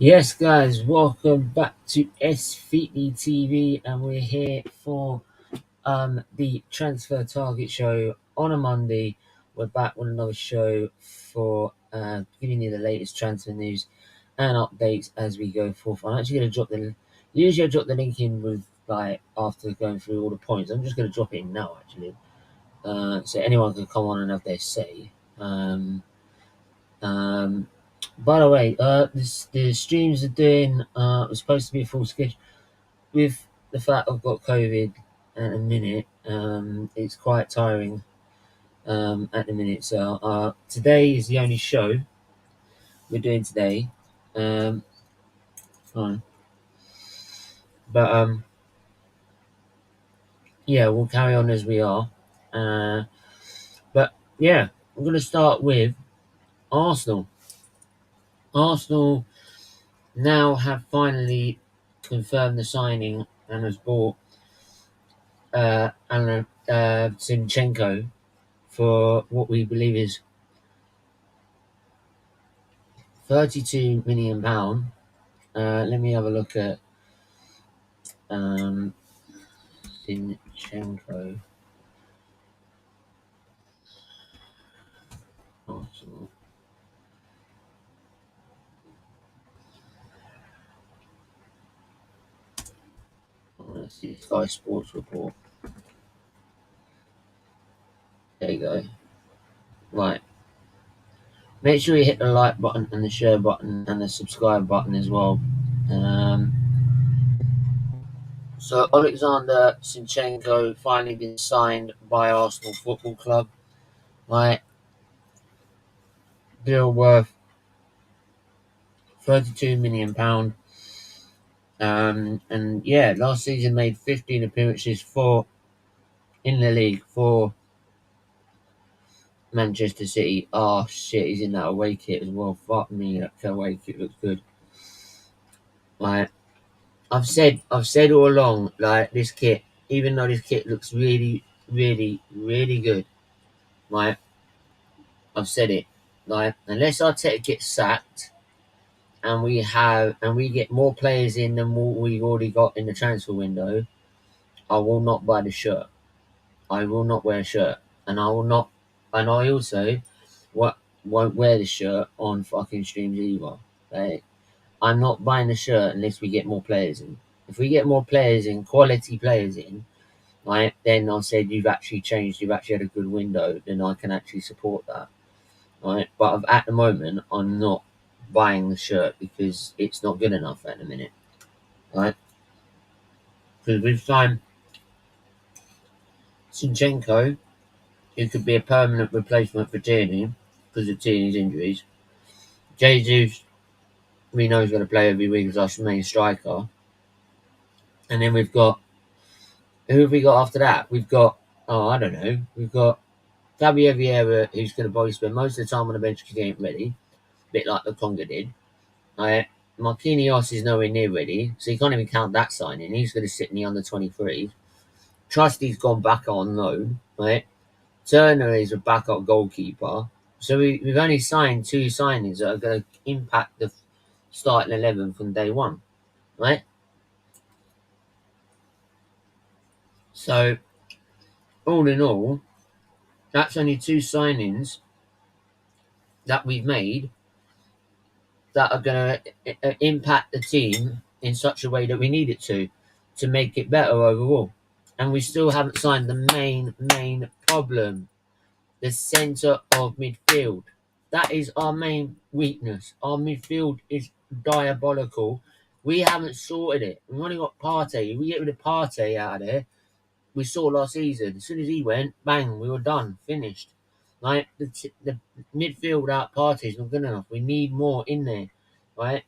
Yes, guys, welcome back to SFeatleyTV, and we're here for the Transfer Target Show on a Monday. We're back with another show for giving you the latest transfer news and updates as we go forth. I'm actually going to drop usually I drop the link in with after going through all the points. I'm just going to drop it in now actually, so anyone can come on and have their say. Um, by the way, the streams are doing. Was supposed to be a full schedule. With the fact I've got COVID at the minute, it's quite tiring. At the minute, so today is the only show we're doing today. Um, fine. But yeah, we'll carry on as we are. Uh, but yeah, I'm going to start with Arsenal. Arsenal now have finally confirmed the signing and has bought Zinchenko for what we believe is £32 million. Let me have a look at Zinchenko. Arsenal. Let's see Sky Sports report. There you go. Right. Make sure you hit the like button and the share button and the subscribe button as well. So Oleksandr Zinchenko finally been signed by Arsenal Football Club. Right. Deal worth £32 million. And yeah, last season made 15 appearances in the league for Manchester City. Oh shit, he's in that away kit as well. Fuck me, that away kit looks good. Like I've said all along, like this kit, even though this kit looks really, really, really good, like I've said it, like unless Arteta gets sacked and we get more players in than what we've already got in the transfer window, I will not buy the shirt. I will not wear a shirt, and I will not, and I also won't wear the shirt on fucking streams either. Like, I'm not buying the shirt unless we get more players in. If we get more players in, quality players in, right, then I'll say you've actually changed, you've actually had a good window, then I can actually support that, right? But at the moment, I'm not buying the shirt because it's not good enough at the minute, right? Because we've signed Zinchenko, who could be a permanent replacement for Tierney because of Tierney's injuries. Jesus, we know he's going to play every week as our main striker. And then we've got, who have we got after that? We've got, I don't know, we've got Gabriel Vieira, who's going to probably spend most of the time on the bench because he ain't ready, a bit like the Conga did. Marquinhos is nowhere near ready, so you can't even count that signing. He's going to sit in the under 23s. Trusty's gone back on loan, right? Turner is a backup goalkeeper. So we've only signed two signings that are going to impact the starting 11 from day one, right? So, all in all, that's only two signings that we've made that are going to impact the team in such a way that we need it to make it better overall. And we still haven't signed the main problem, the centre of midfield. That is our main weakness. Our midfield is diabolical. We haven't sorted it. We've only got Partey. If we get rid of Partey out of there, we saw last season. As soon as he went, bang, we were done, finished. Like the midfield out Partey is not good enough. We need more in there, right?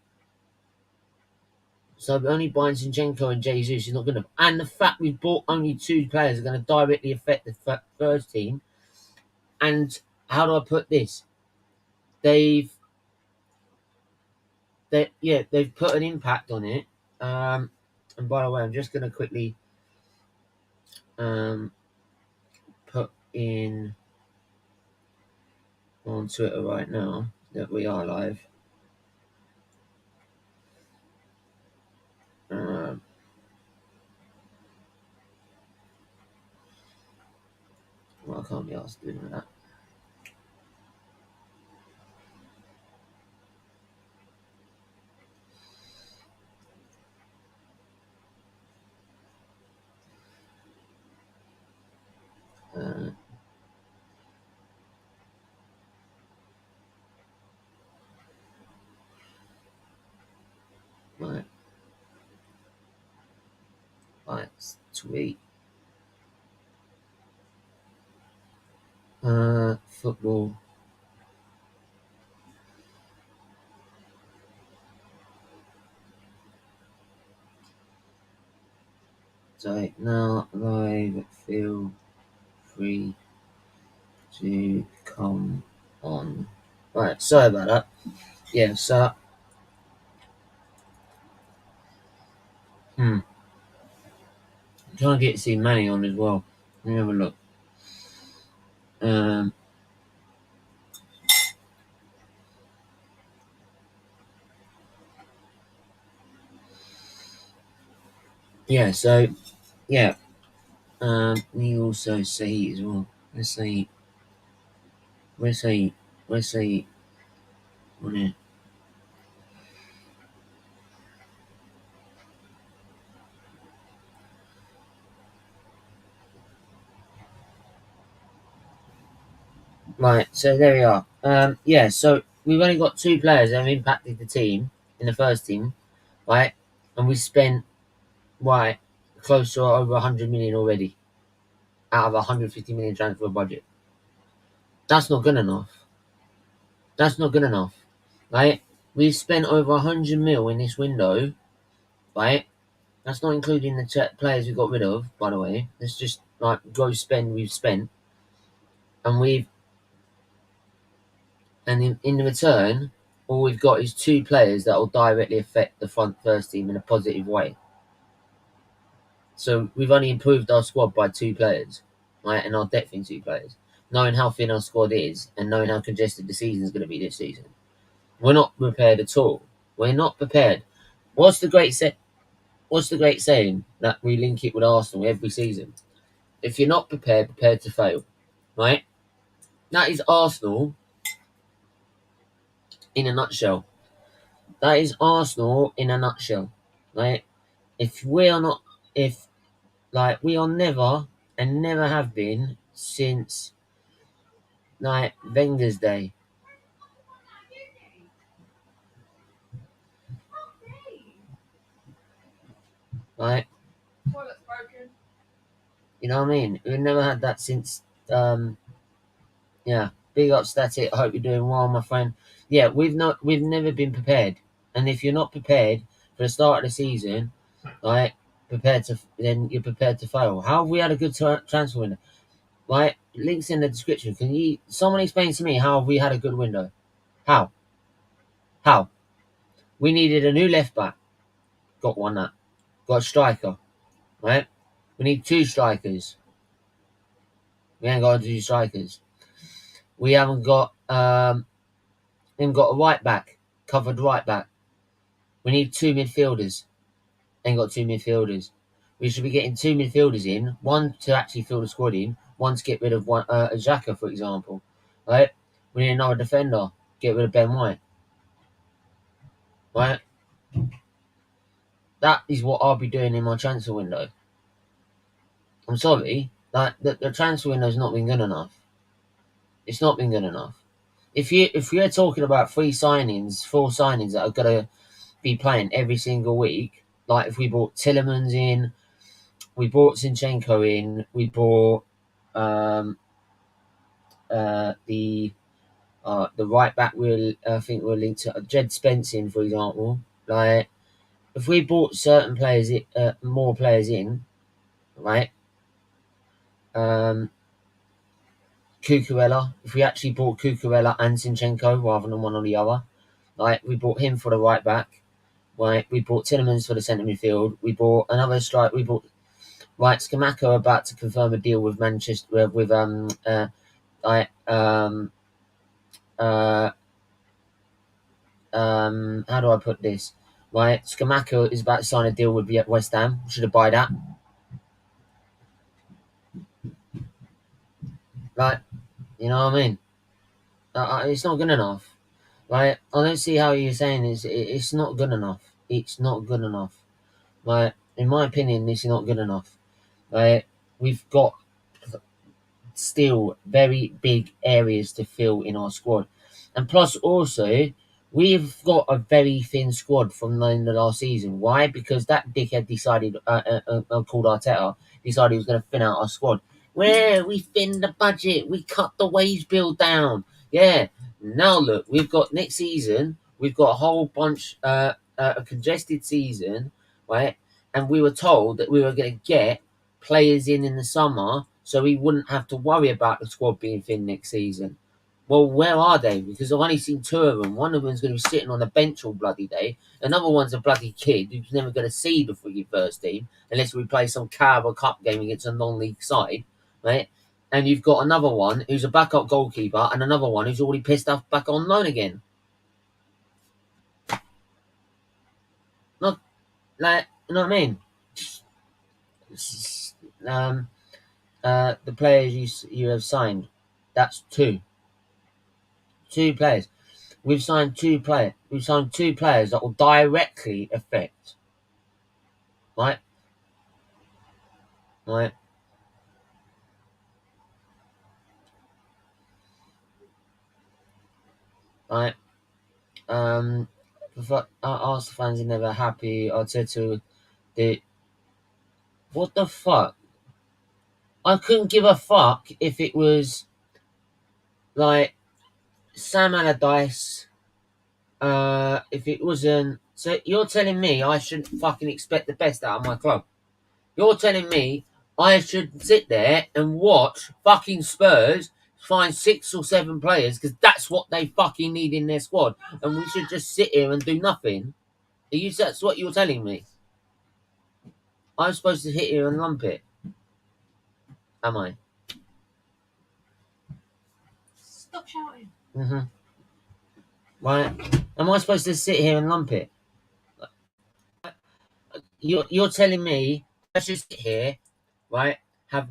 So only buying Zinchenko and Jesus is not good enough. And the fact we've bought only two players are going to directly affect the first team. And how do I put this? They've put an impact on it. And by the way, I'm just going to quickly put in on Twitter right now that we are live. I can't be asked doing that. Right. Right, sweet. Football. So now live, feel free to come on. Right, sorry about that. Yeah, so I'm trying to get to see Manny on as well. Let me have a look. Um yeah, so yeah. We also say as well. Let's say on it. Right, so there we are. Yeah, so we've only got 2 players that have impacted the team in the first team, right? And we spent right close to over 100 million already out of a 150 million transfer budget. That's not good enough. That's not good enough, right? We've spent over 100 mil in this window, right? That's not including the players we got rid of, by the way. It's just like gross spend we've spent, and in the return, all we've got is 2 players that will directly affect the front first team in a positive way. So we've only improved our squad by 2 players, right? And our depth in 2 players. Knowing how thin our squad is and knowing how congested the season is going to be this season, we're not prepared at all. We're not prepared. What's the great saying that we link it with Arsenal every season? If you're not prepared, prepare to fail, right? That is Arsenal in a nutshell. That is Arsenal in a nutshell, right? If we are not, if like we are never and never have been since like Wenger's day, right? You know what I mean? We've never had that since. Yeah, big up Static. I hope you're doing well, my friend. Yeah, we've never been prepared, and if you're not prepared for the start of the season, right, then you're prepared to fail. How have we had a good transfer window? Right, links in the description. Can you someone explain to me how have we had a good window? How? How? We needed a new left back. Got one that. Got a striker. Right? We need 2 strikers. We ain't got 2 strikers. We haven't got even got a right back, covered right back. We need 2 midfielders. Ain't got 2 midfielders. We should be getting 2 midfielders in, one to actually fill the squad in, one to get rid of one Xhaka, for example. Right? We need another defender. Get rid of Ben White. Right? That is what I'll be doing in my transfer window. I'm sorry, like the transfer window's not been good enough. It's not been good enough. If you're talking about 4 signings that are gonna be playing every single week, like if we brought Tillemans in, we brought Zinchenko in, we brought um, the right back. I think we're linked to Jed Spence in, for example. Like if we brought certain players, more players in, right? Um, Cucurella. If we actually bought Cucurella and Zinchenko rather than one or the other, like we bought him for the right back, right? We bought Tillemans for the centre midfield. We bought another strike. We bought right Scamacca about to confirm a deal with Manchester with like uh how do I put this? Right, Scamacca is about to sign a deal with West Ham. Should have buy that. Like, you know what I mean? It's not good enough. Like, I don't see how you're saying it's not good enough. It's not good enough. Like, in my opinion, this is not good enough. Like, we've got still very big areas to fill in our squad. And plus, also, we've got a very thin squad from the end of last season. Why? Because that dickhead decided, called Arteta, decided he was going to thin out our squad. Where we thinned the budget, we cut the wage bill down. Yeah. Now look, we've got next season, we've got a whole bunch, a congested season, right? And we were told that we were going to get players in the summer so we wouldn't have to worry about the squad being thin next season. Well, where are they? Because I've only seen two of them. One of them's going to be sitting on the bench all bloody day. Another one's a bloody kid who's never going to see the freaking first team unless we play some Carabao Cup game against a non-league side, right? And you've got another one who's a backup goalkeeper and another one who's already pissed off back on loan again. Not like, you know what I mean? The players you have signed, that's two players. We've signed two players. We've signed two players that will directly affect, right? Right. Right. I asked the fans if they were happy. I said to the, what the fuck? I couldn't give a fuck if it was like Sam Allardyce. If it wasn't, so you're telling me I shouldn't fucking expect the best out of my club? You're telling me I should sit there and watch fucking Spurs find 6 or 7 players because that's what they fucking need in their squad, and we should just sit here and do nothing? That's what you're telling me? I'm supposed to hit here and lump it? Am I? Stop shouting. Right? Am I supposed to sit here and lump it? You're telling me I should sit here, right? I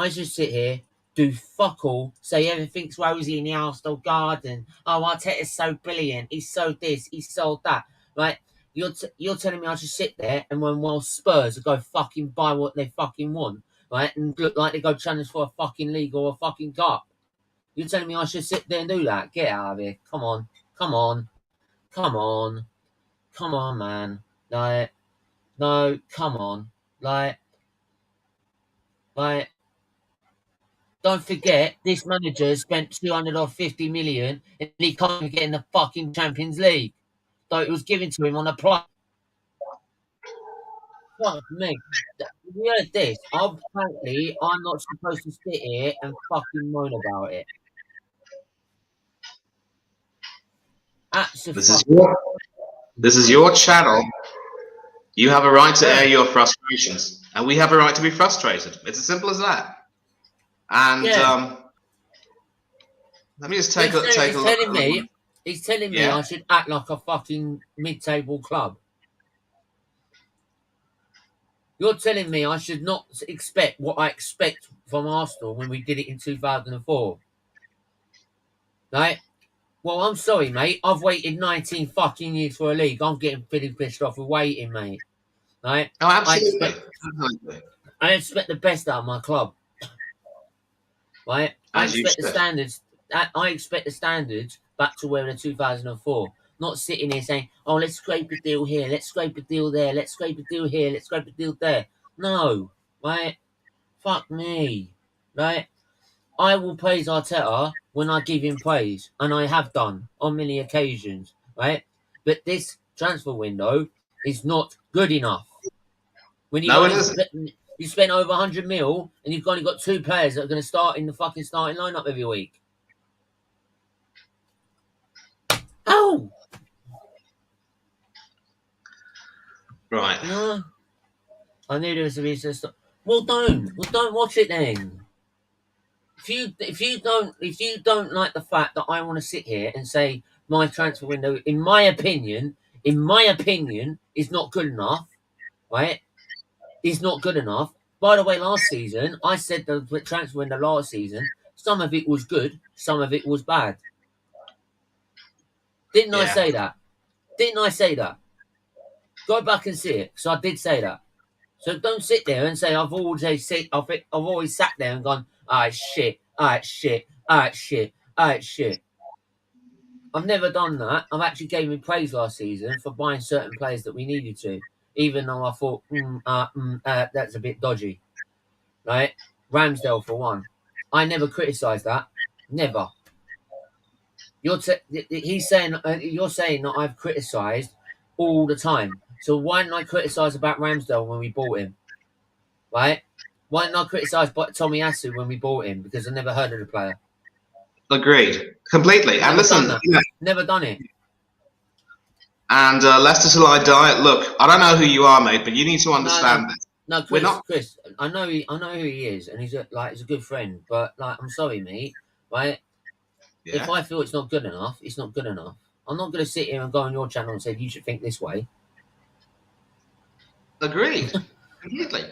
should sit here, do fuck all, say everything's rosy in the Arsenal garden. Oh, Arteta's so brilliant. He's so this, he's so that. Right? You're telling me I should sit there and while Spurs go fucking buy what they fucking want, right? And look like they go challenge for a fucking league or a fucking cup. You're telling me I should sit there and do that? Get out of here. Come on. Come on. Come on. Come on, man. Like, no, come on. Like, don't forget, this manager spent 250 million and he can't even get in the fucking Champions League. So it was given to him on a plate. Fuck me. You heard this. Apparently, I'm not supposed to sit here and fucking moan about it. This is your channel. You have a right to air your frustrations, and we have a right to be frustrated. It's as simple as that. And let me just take a look. He's telling me I should act like a fucking mid-table club. You're telling me I should not expect what I expect from Arsenal when we did it in 2004. Right? Well, I'm sorry, mate. I've waited 19 fucking years for a league. I'm getting pretty pissed off with waiting, mate. Right? Oh, absolutely. I expect the best out of my club. Right? I expect the standards back to where in 2004. Not sitting here saying, oh, let's scrape a deal here, let's scrape a deal there, let's scrape a deal here, let's scrape a deal there. No, right? Fuck me, right? I will praise Arteta when I give him praise, and I have done on many occasions, right? But this transfer window is not good enough. When you spent over 100 mil and you've only got 2 players that are going to start in the fucking starting lineup every week. Oh! Right. No. I knew there was a reason to stop. Well, don't watch it then. If you don't like the fact that I want to sit here and say my transfer window, in my opinion, is not good enough, right? Is not good enough. By the way, last season, I said the transfer window last season, some of it was good, some of it was bad. Didn't I Yeah. say that? Didn't I say that? Go back and see it, because I did say that. So don't sit there and say I've always sat there and gone, alright, shit, alright, shit, alright, shit, alright, shit. I've never done that. I've actually gave me praise last season for buying certain players that we needed to, even though I thought that's a bit dodgy, right? Ramsdale for one. I never criticised that. Never. He's saying you're saying that I've criticised all the time. So why didn't I criticise about Ramsdale when we bought him? Right? Why didn't I criticise Tommy Asu when we bought him? Because I never heard of the player. Agreed. Completely. And listen, never done it. And Leicester till I die. Look, I don't know who you are, mate, but you need to understand this. No, Chris, I know who he is, and he's a good friend. But like, I'm sorry, mate. Right? Yeah. If I feel it's not good enough, it's not good enough. I'm not going to sit here and go on your channel and say you should think this way. Agreed. Completely.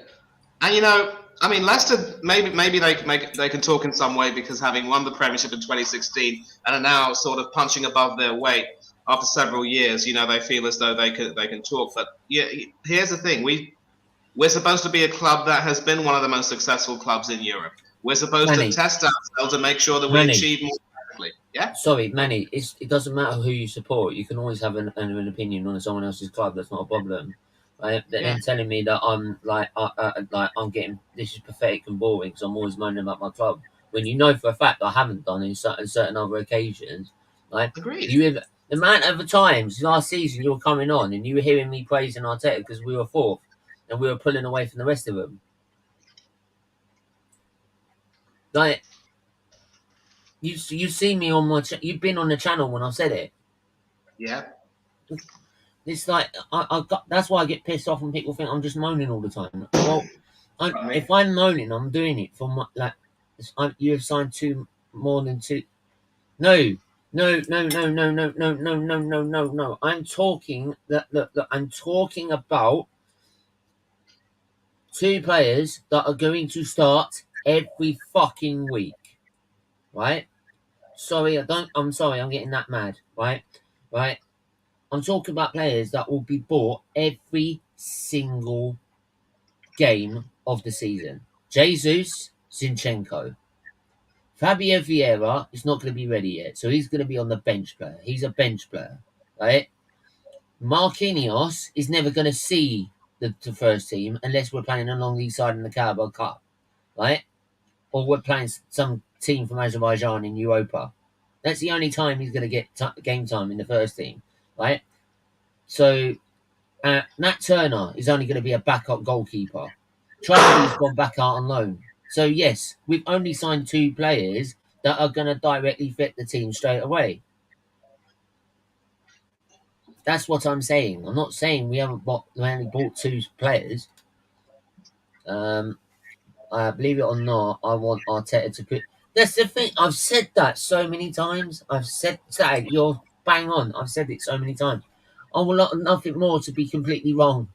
And you know, I mean, Leicester maybe they can talk in some way because having won the Premiership in 2016 and are now sort of punching above their weight after several years, you know, they feel as though they can talk. But yeah, here's the thing: we're supposed to be a club that has been one of the most successful clubs in Europe. We're supposed to test ourselves and make sure that we achieve more. Yeah. Sorry, Manny. It doesn't matter who you support. You can always have an opinion on someone else's club. That's not a problem. Right? Then telling me that I'm I'm getting this is pathetic and boring because I'm always moaning about my club when you know for a fact I haven't done in certain other occasions. Right? Agreed. The amount of times last season you were coming on and you were hearing me praising Arteta because we were fourth and we were pulling away from the rest of them. Like you've seen me on my you've been on the channel when I said it. Yeah. It's like I got. That's why I get pissed off when people think I'm just moaning all the time. Well, if I'm moaning, I'm doing it for my you have signed more than two. No. I'm talking I'm talking about two players that are going to start every fucking week, right? I'm sorry. I'm getting that mad, right? Right. I'm talking about players that will be bought every single game of the season. Jesus, Zinchenko. Fabio Vieira is not going to be ready yet, so he's going to be on the bench player. He's a bench player, right? Marquinhos is never going to see the first team unless we're playing along the side in the Carabao Cup, right? Or we're playing some team from Azerbaijan in Europa. That's the only time he's going to get game time in the first team, right? So Nat Turner is only going to be a backup goalkeeper. Traore's gone back out on loan. So yes, we've only signed two players that are going to directly fit the team straight away. That's what I'm saying. I'm not saying we only bought two players. Believe it or not, I want Arteta to put. That's the thing. I've said that so many times. I've said that you're bang on. I've said it so many times. I would love nothing more to be completely wrong.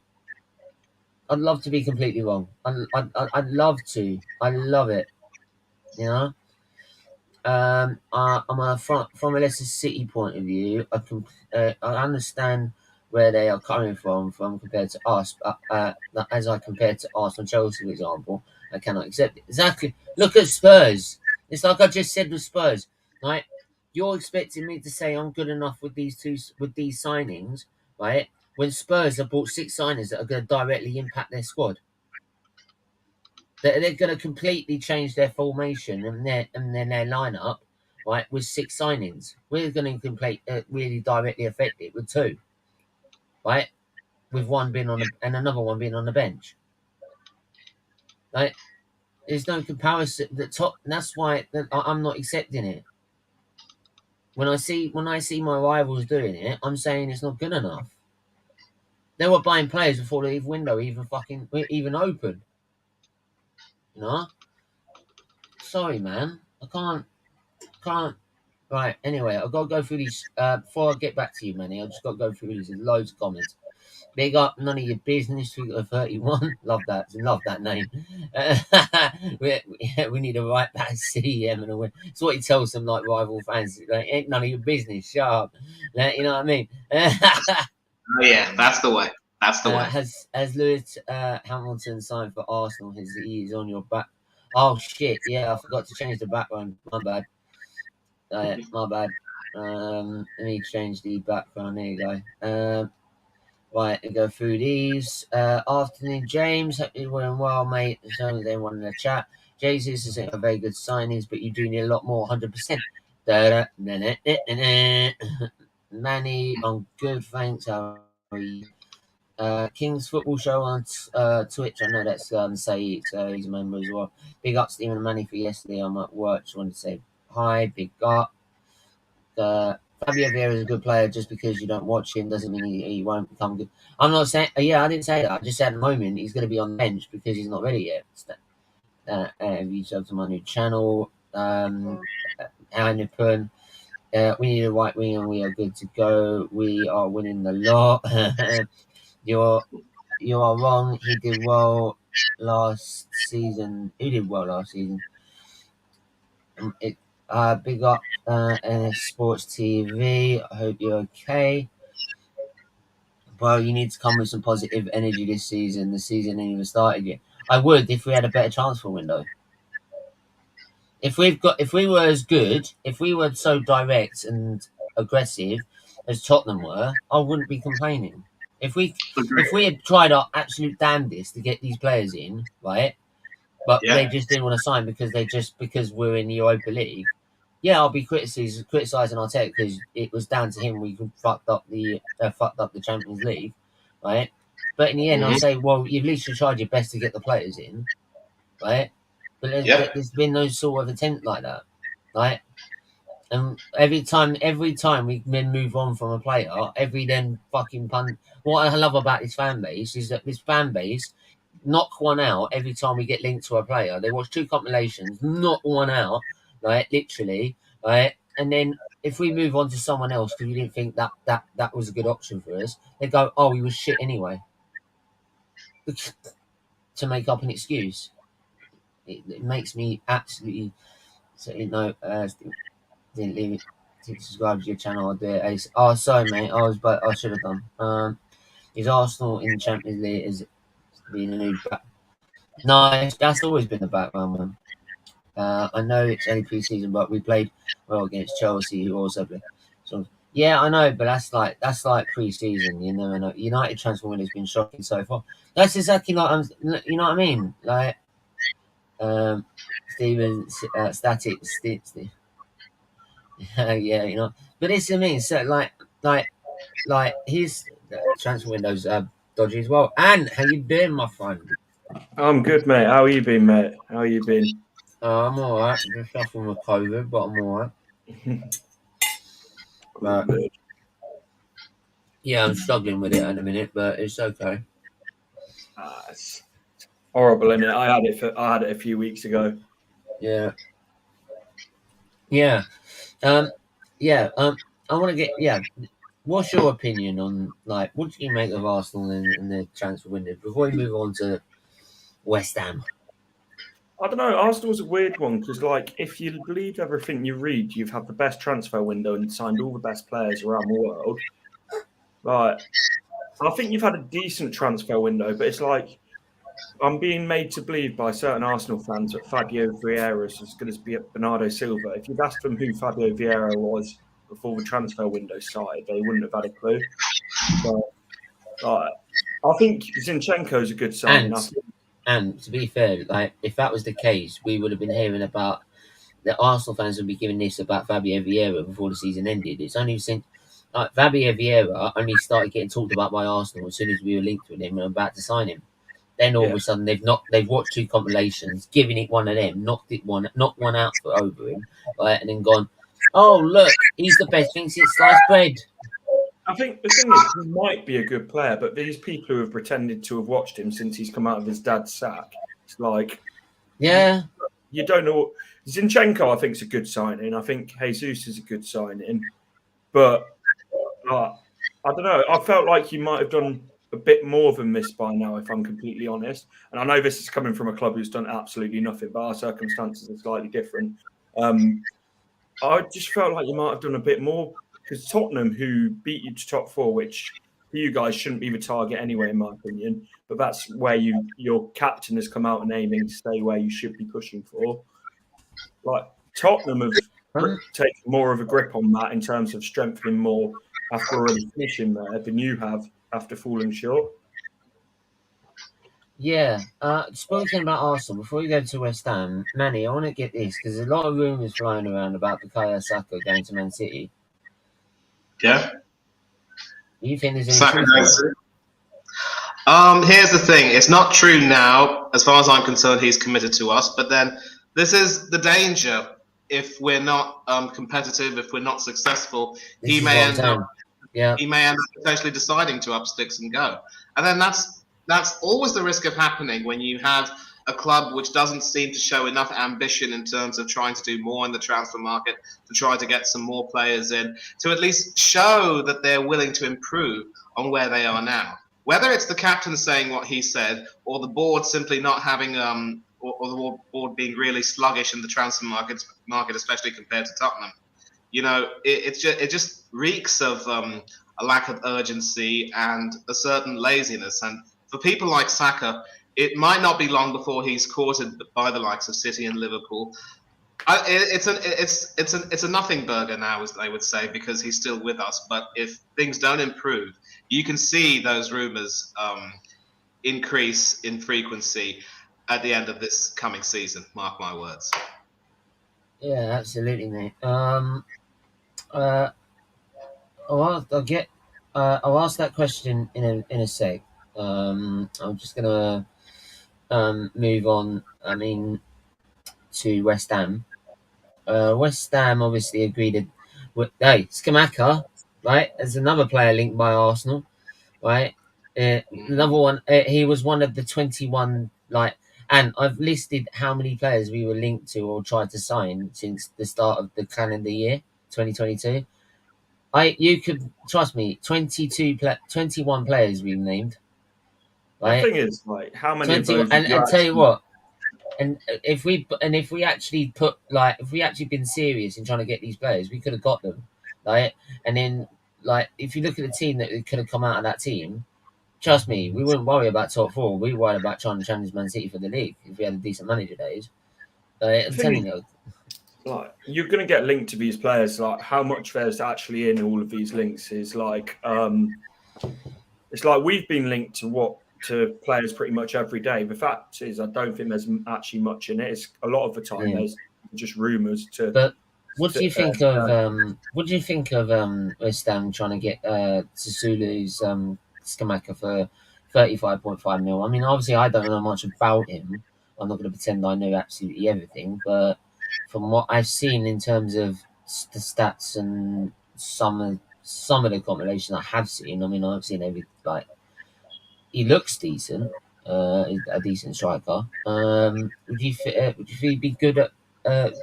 I'd love to be completely wrong. I'd love to. I love it. You know. I'm from a Leicester City point of view. I understand where they are coming from compared to us. As I compare to Arsenal, Chelsea, for example, I cannot accept it. Exactly. Look at Spurs. It's like I just said with Spurs. Right? You're expecting me to say I'm good enough with these signings, right? When Spurs have bought 6 signings that are going to directly impact their squad. They're going to completely change their formation and their lineup, right? With 6 signings, we're going to really directly affect it with 2, right? With one being on and another one being on the bench, right? There's no comparison. The top. That's why I'm not accepting it. When I see my rivals doing it, I'm saying it's not good enough. They were buying players before the window even opened. You know. Sorry, man. I can't. Right. Anyway, I've got to go through these before I get back to you, Manny. I've just got to go through these. There's loads of comments. Big up, none of your business. We got 31. Love that name. We need a right back CM and a win. It's what he tells some like rival fans. Like, ain't none of your business. Shut up. You know what I mean? Oh yeah, that's the way. That's the way. Has Lewis Hamilton signed for Arsenal? He is on your back. Oh shit! Yeah, I forgot to change the background. My bad. My bad. Let me change the background. There you go. Right, and go through these. Afternoon, James. Hope you're doing well, mate. As long as everyone in the chat. Jesus isn't a very good signings, but you do need a lot more. 100%. Manny, I'm good, thanks. How are you? King's Football Show on Twitch. I know that's Saeed, so he's a member as well. Big up Stephen and Manny for yesterday. I'm at work. Just wanted to say hi. Big up. Fabio Vieira is a good player. Just because you don't watch him doesn't mean he won't become good. I'm not saying. Yeah, I didn't say that. I just said at the moment he's going to be on the bench because he's not ready yet. If you sub to my new channel, Heineken. We need a right wing and we are good to go. We are winning the lot. You are wrong. He did well last season. He did well last season. Big up NS Sports TV. I hope you're okay. Bro, you need to come with some positive energy this season. The season ain't even started yet. I would if we had a better transfer window. If we were as good, if we were so direct and aggressive as Tottenham were, I wouldn't be complaining. If we had tried our absolute damnedest to get these players in, right? But they just didn't want to sign because we're in the Europa League. Yeah, I'll be criticizing Arteta because it was down to him. We fucked up the Champions League, right? But in the end, I'll say, well, you at least should try your best to get the players in, right? But there's been no sort of attempt like that, right? And every time we then move on from a player, what I love about this fan base is that this fan base knock one out every time we get linked to a player. They watch 2 compilations, knock one out, right? Literally, right? And then if we move on to someone else because we didn't think that was a good option for us, they go, "Oh, he was shit anyway," to make up an excuse. It makes me absolutely didn't leave it. Didn't subscribe to your channel. I'll do it. Oh, sorry, mate. I should have done. Is Arsenal in the Champions League is being a new back? No, that's always been the background, man. I know it's only pre-season, but we played well against Chelsea, who also played. So yeah, I know, but that's like pre-season. You never know. United transfer window has been shocking so far. That's exactly like you know what I mean? Like, Steven, static. Yeah, you know. But it's I mean, so like his transfer windows dodgy as well. And how you doing, my friend? I'm good, mate. How you been, mate? How you been? I'm alright. Just suffering with COVID, but I'm alright. But yeah, I'm struggling with it at the minute, but it's okay. It's horrible, isn't it? I had it a few weeks ago. Yeah. I want to get what's your opinion on like what do you make of Arsenal in the transfer window before we move on to West Ham? I don't know. Arsenal's a weird one because, like, if you believe everything you read, you've had the best transfer window and signed all the best players around the world. Like, I think you've had a decent transfer window, but it's like I'm being made to believe by certain Arsenal fans that Fabio Vieira is as good as Bernardo Silva. If you'd asked them who Fabio Vieira was before the transfer window started, they wouldn't have had a clue. But, I think Zinchenko is a good signing. And to be fair, like if that was the case, we would have been hearing about the Arsenal fans would be giving this about Fabio Vieira before the season ended. It's only since like Fabio Vieira only started getting talked about by Arsenal as soon as we were linked with him and about to sign him. Then all of a sudden they've watched 2 compilations, given it one of them, knocked one out over him, right, and then gone, oh look, he's the best thing since sliced bread. I think the thing is, he might be a good player, but these people who have pretended to have watched him since he's come out of his dad's sack, it's like, you don't know. Zinchenko, I think, is a good signing. I think Jesus is a good signing, but I don't know. I felt like you might have done a bit more of a miss by now, if I'm completely honest. And I know this is coming from a club who's done absolutely nothing, but our circumstances are slightly different. I just felt like you might have done a bit more, because Tottenham, who beat you to top four, which for you guys shouldn't be the target anyway, in my opinion, but that's where your captain has come out and aiming to stay where you should be pushing for. Like, Tottenham have taken more of a grip on that in terms of strengthening more after already finishing there than you have after falling short. Yeah. Speaking about Arsenal, before we go to West Ham, Manny, I want to get this because there's a lot of rumours flying around about Bukayo Saka going to Man City. Yeah. Do you think there's any Saka truth in goes that? Here's the thing. It's not true now. As far as I'm concerned, he's committed to us. But then this is the danger. If we're not competitive, if we're not successful, he may end up potentially deciding to up sticks and go. And then that's always the risk of happening when you have a club which doesn't seem to show enough ambition in terms of trying to do more in the transfer market, to try to get some more players in, to at least show that they're willing to improve on where they are now. Whether it's the captain saying what he said, or the board simply not having, or the board being really sluggish in the transfer market, especially compared to Tottenham, it just reeks of a lack of urgency and a certain laziness. And for people like Saka, it might not be long before he's courted by the likes of City and Liverpool. It's a nothing burger now, as they would say, because he's still with us. But if things don't improve, you can see those rumours increase in frequency at the end of this coming season. Mark my words. Yeah, absolutely, mate. I'll ask that question in a sec. I'm just gonna move on. I mean, to West Ham. West Ham obviously agreed with Scamacca, right? There's another player linked by Arsenal, right? Another one. He was one of the 21. And I've listed how many players we were linked to or tried to sign since the start of the calendar year, 2022. You could trust me. 21 players we've named. Right? The thing is, how many of those? And tell you what. And if we actually been serious in trying to get these players, we could have got them, right? And then, if you look at the team that could have come out of that team, trust me, we wouldn't worry about top four. We worried about trying to challenge Man City for the league if we had a decent manager days. I'm telling you, you're going to get linked to these players. How much there's actually in all of these links is it's like we've been linked to players pretty much every day. The fact is, I don't think there's actually much in it. It's a lot of the time there's just rumours to. But what do you think of West Ham trying to get Sassuolo's Scamacca for 35.5 mil? I mean, obviously, I don't know much about him. I'm not going to pretend I know absolutely everything, but from what I've seen in terms of the stats and some of the compilations I have seen, I mean, I've seen he looks decent, a decent striker. Would you think he'd be good at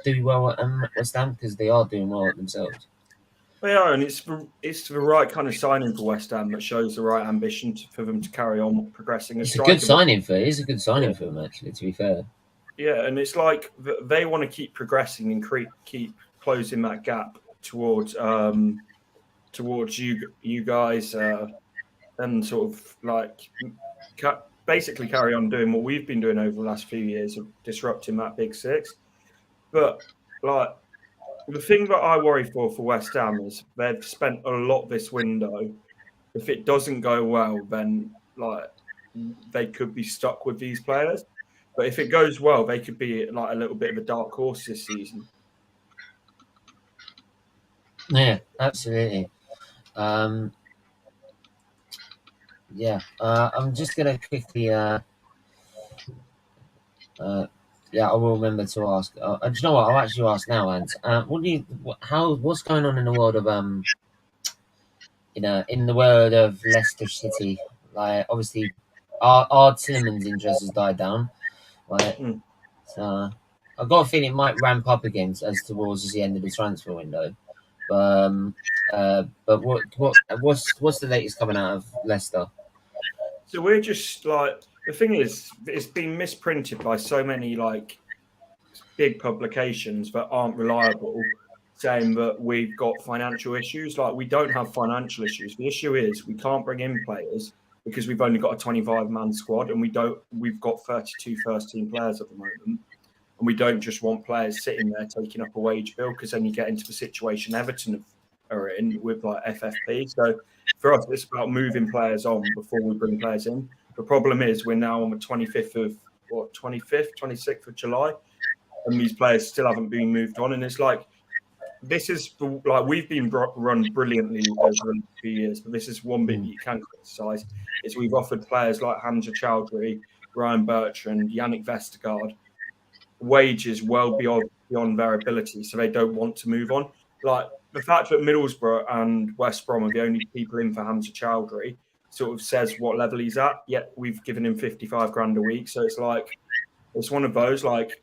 do well at West Ham, because they are doing well at themselves? They are, and it's the right kind of signing for West Ham that shows the right ambition for them to carry on progressing. It's a good signing for them, actually, to be fair. Yeah, and it's like they want to keep progressing and keep closing that gap towards you guys, and sort of basically carry on doing what we've been doing over the last few years of disrupting that big six. But the thing that I worry for West Ham is they've spent a lot this window. If it doesn't go well, then they could be stuck with these players. But if it goes well, they could be a little bit of a dark horse this season. Yeah, absolutely. Yeah, I'm just gonna quickly. Yeah, I will remember to ask. Do you know what? I'll actually ask now, Ant. What's going on in the world of in the world of Leicester City? Obviously, our Tielemans' interest has died down. So I've got a feeling it might ramp up again as towards the end of the transfer window. But what's the latest coming out of Leicester? So we're just like, the thing is, it's been misprinted by so many like big publications that aren't reliable, saying that we've got financial issues. Like, we don't have financial issues. The issue is we can't bring in players because we've only got a 25-man squad, and we've got 32 first-team players at the moment. And we don't just want players sitting there taking up a wage bill, because then you get into the situation Everton are in with like FFP. So for us, it's about moving players on before we bring players in. The problem is we're now on the 26th of July, and these players still haven't been moved on. And it's like, this is like, we've been run brilliantly over the few years, but this is one bit you can criticise, is we've offered players like Hamza Chowdhury, Ryan Bertrand, Yannick Vestergaard wages well beyond their ability, so they don't want to move on. Like, the fact that Middlesbrough and West Brom are the only people in for Hamza Chowdhury sort of says what level he's at, yet we've given him 55 grand a week. So it's like, it's one of those, like,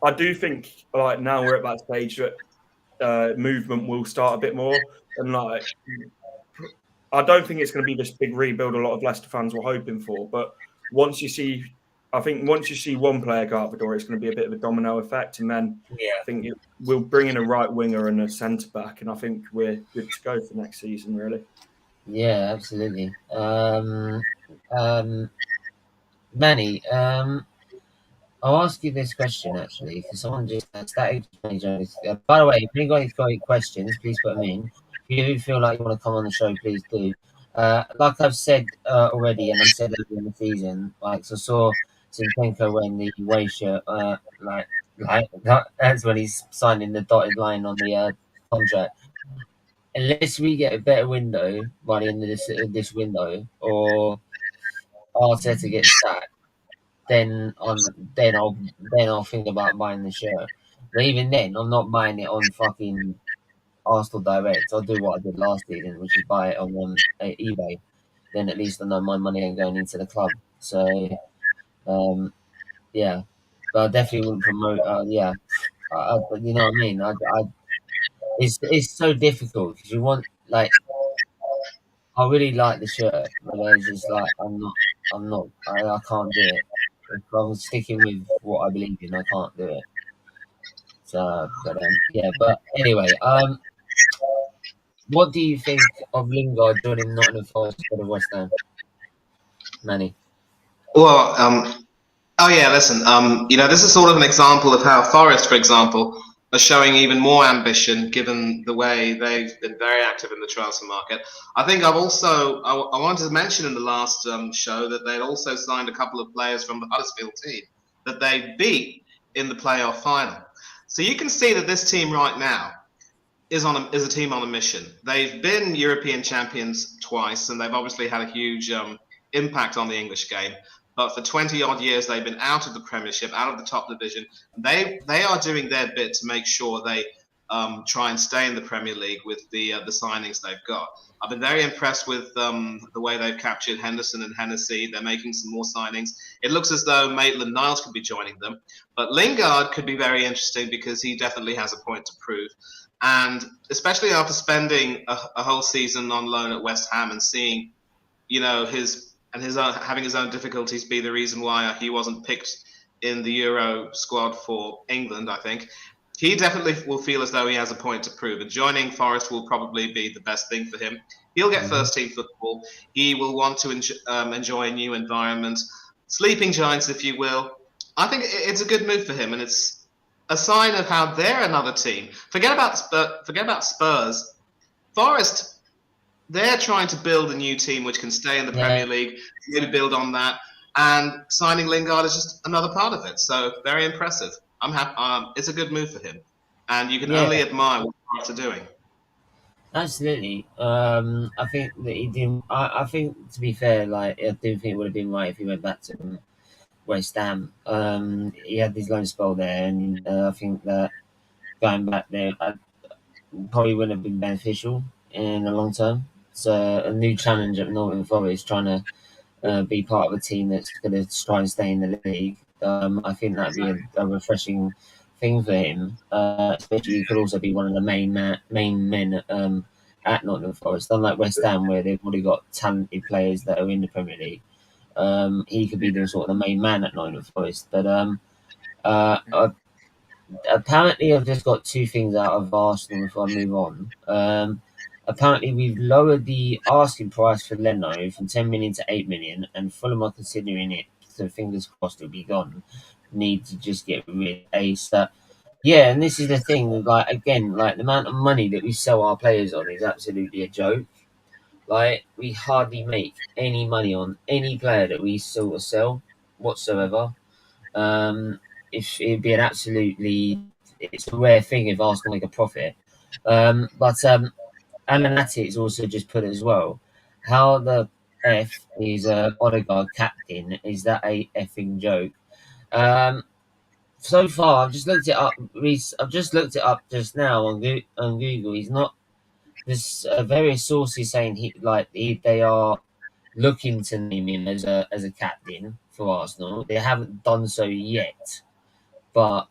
I do think like now we're at that stage that movement will start a bit more, and like, I don't think it's going to be this big rebuild a lot of Leicester fans were hoping for, but once you see one player go out the door, it's going to be a bit of a domino effect, and then I think we'll bring in a right winger and a centre back, and I think we're good to go for next season, really. Yeah, absolutely. Manny, I'll ask you this question actually, because someone just started. By the way, if anybody's got any questions, please put them in. If you feel like you want to come on the show, please do. Like I've said already, and I said earlier in the season, like, so I saw Zinchenko wearing the away shirt, like that's when he's signing the dotted line on the contract. Unless we get a better window by the end of this window, or Arteta gets sacked, then I'll think about buying the shirt. But even then, I'm not buying it on fucking Arsenal Direct. I'll do what I did last season, which is buy it on eBay. Then at least I know my money ain't going into the club. So, yeah. But I definitely wouldn't promote. Yeah. You know what I mean? It's so difficult because you want, like, I really like the shirt, but it's just like I can't do it. If I'm sticking with what I believe in, I can't do it. So, but yeah. But anyway, what do you think of Lingard joining Nottingham Forest instead of West Ham, Manny? Well, oh yeah, listen, this is sort of an example of how Forest, for example, are showing even more ambition given the way they've been very active in the transfer market. I think I wanted to mention in the last show that they'd also signed a couple of players from the Huddersfield team that they beat in the playoff final. So you can see that this team right now is a team on a mission. They've been European champions twice, and they've obviously had a huge impact on the English game. But for 20-odd years, they've been out of the Premiership, out of the top division. They are doing their bit to make sure they try and stay in the Premier League with the signings they've got. I've been very impressed with the way they've captured Henderson and Hennessy. They're making some more signings. It looks as though Maitland-Niles could be joining them. But Lingard could be very interesting because he definitely has a point to prove. And especially after spending a whole season on loan at West Ham and seeing, having his own difficulties be the reason why he wasn't picked in the Euro squad for England, I think. He definitely will feel as though he has a point to prove. And joining Forest will probably be the best thing for him. He'll get first-team football. He will want to enjoy a new environment. Sleeping giants, if you will. I think it's a good move for him, and it's a sign of how they're another team. Forget about Spurs. Forest, they're trying to build a new team which can stay in the Premier League, really build on that, and signing Lingard is just another part of it. So very impressive. I'm happy. It's a good move for him, and you can only admire what Forest are doing. Absolutely. I think that he did. I think, to be fair, like, I do think it would have been right if he went back to West Ham. He had his loan spell there, and I think that going back there probably wouldn't have been beneficial in the long term. So a new challenge at Nottingham Forest, trying to be part of a team that's going to try and stay in the league. I think that'd be a refreshing thing for him. Especially, he could also be one of the main men at at Nottingham Forest, unlike West Ham, where they've already got talented players that are in the Premier League. He could be the sort of the main man at Nottingham Forest. But apparently, I've just got two things out of Arsenal before I move on. Apparently, we've lowered the asking price for Leno from 10 million to 8 million, and Fulham are considering it. So fingers crossed it'll be gone. Need to just get rid of Ace. Yeah, and this is the thing. Like again, like the amount of money that we sell our players on is absolutely a joke. Like we hardly make any money on any player that we sort of sell whatsoever. If it'd be an absolutely, it's a rare thing if Arsenal make a profit. But Alanati's also just put it as well. How the F is Odegaard captain? Is that a effing joke? So far, I've just looked it up. I've just looked it up just now on Google. He's not. There's various sources saying they are looking to name him as a captain for Arsenal. They haven't done so yet, but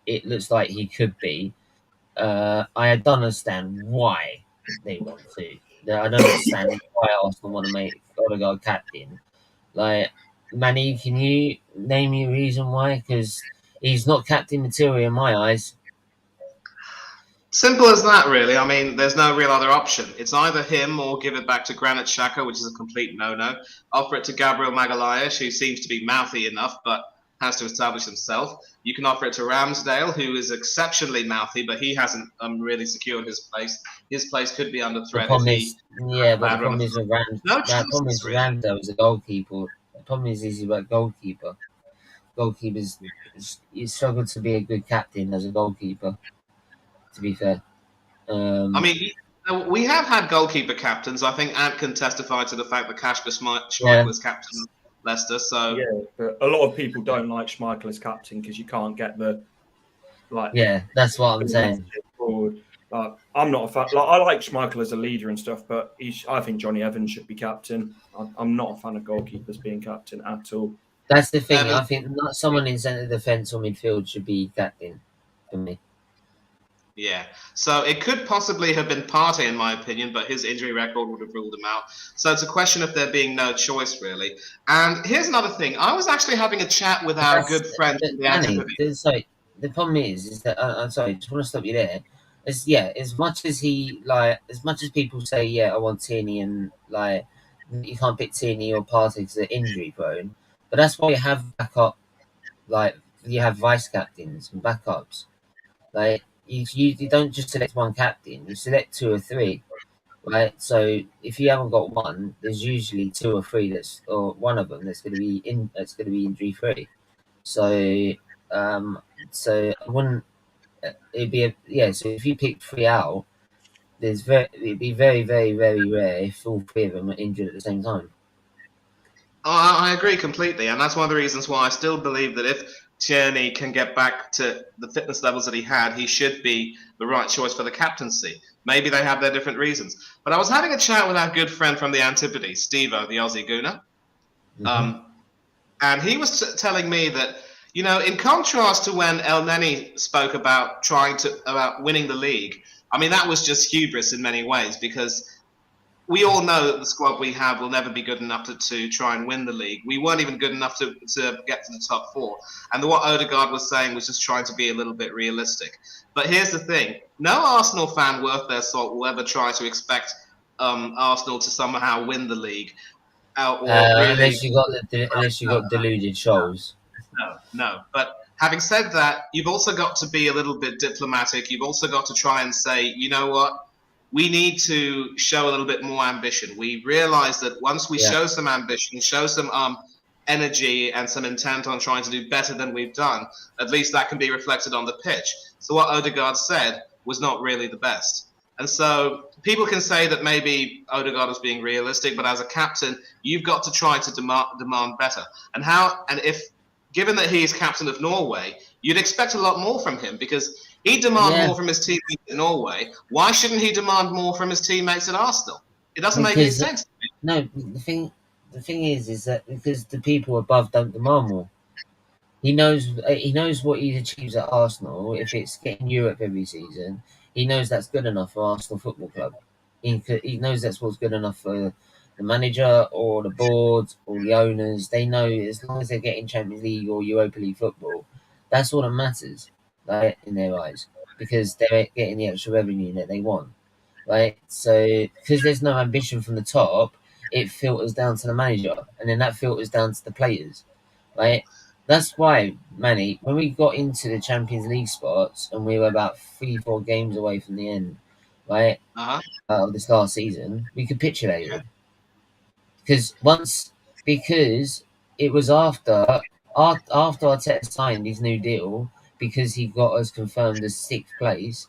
it looks like he could be. I don't understand why they want to. I don't understand why Arsenal want to make Odegaard captain. Like, Manny, can you name me a reason why? Because he's not captain material in my eyes. Simple as that, really. I mean, there's no real other option. It's either him or give it back to Granit Xhaka, which is a complete no-no. Offer it to Gabriel Magalhaes, who seems to be mouthy enough, but has to establish himself. You can offer it to Ramsdale, who is exceptionally mouthy, but he hasn't really secured his place. His place could be under threat. The problem is with Ramsdale is a goalkeeper. The problem is he's about goalkeeper. Goalkeepers, you struggle to be a good captain as a goalkeeper. To be fair, I mean, we have had goalkeeper captains. I think Ant can testify to the fact that Kasper Schmeichel was captain of Leicester. So yeah, but a lot of people don't like Schmeichel as captain because you can't get the Yeah, that's what I'm saying. I'm not a fan. I like Schmeichel as a leader and stuff, but I think Johnny Evans should be captain. I'm not a fan of goalkeepers being captain at all. That's the thing. I think not someone in centre defence or midfield should be captain for me. Yeah, so it could possibly have been Partey, in my opinion, but his injury record would have ruled him out. So it's a question of there being no choice, really. And here's another thing. I was actually having a chat with our good friend. Sorry, the problem is that I'm sorry, just want to stop you there. As much as people say, I want Tierney, and you can't pick Tierney or Partey because they're injury prone, but that's why you have backup, you have vice captains and backups, You don't just select one captain; you select two or three, right? So if you haven't got one, there's usually two or three or one of them that's going to be injury free. So I wouldn't. It'd be So if you pick three out, it'd be very, very, very rare if all three of them are injured at the same time. Oh, I agree completely, and that's one of the reasons why I still believe that if Tierney can get back to the fitness levels that he had, he should be the right choice for the captaincy. Maybe they have their different reasons. But I was having a chat with our good friend from the Antipodes, Steve-O, the Aussie Gooner. Mm-hmm. And he was telling me that, in contrast to when El Neni spoke about about winning the league, I mean, that was just hubris in many ways, because we all know that the squad we have will never be good enough to try and win the league. We weren't even good enough to get to the top four. And what Odegaard was saying was just trying to be a little bit realistic. But here's the thing. No Arsenal fan worth their salt will ever try to expect Arsenal to somehow win the league. Unless you got deluded shows. No. But having said that, you've also got to be a little bit diplomatic. You've also got to try and say, you know what? We need to show a little bit more ambition. We realize that once we show some ambition, show some energy and some intent on trying to do better than we've done, at least that can be reflected on the pitch. So what Odegaard said was not really the best. And so people can say that maybe Odegaard was being realistic, but as a captain, you've got to try to demand better. And if given that he is captain of Norway, you'd expect a lot more from him, because he demand more from his teammates in Norway. Why shouldn't he demand more from his teammates at Arsenal? It doesn't make any sense to me. No, the thing is that because the people above don't demand more. He knows what he achieves at Arsenal. If it's getting Europe every season, he knows that's good enough for Arsenal Football Club. He knows that's what's good enough for the manager or the board or the owners. They know as long as they're getting Champions League or Europa League football, that's all that matters, right, in their eyes, because they're getting the extra revenue that they want, right? So because there's no ambition from the top, it filters down to the manager, and then that filters down to the players, right? That's why, Manny, when we got into the Champions League spots and we were about 3-4 games away from the end, right, Uh-huh. of this last season, we capitulated. Because it was after Arteta signed his new deal, because he got us confirmed as 6th place.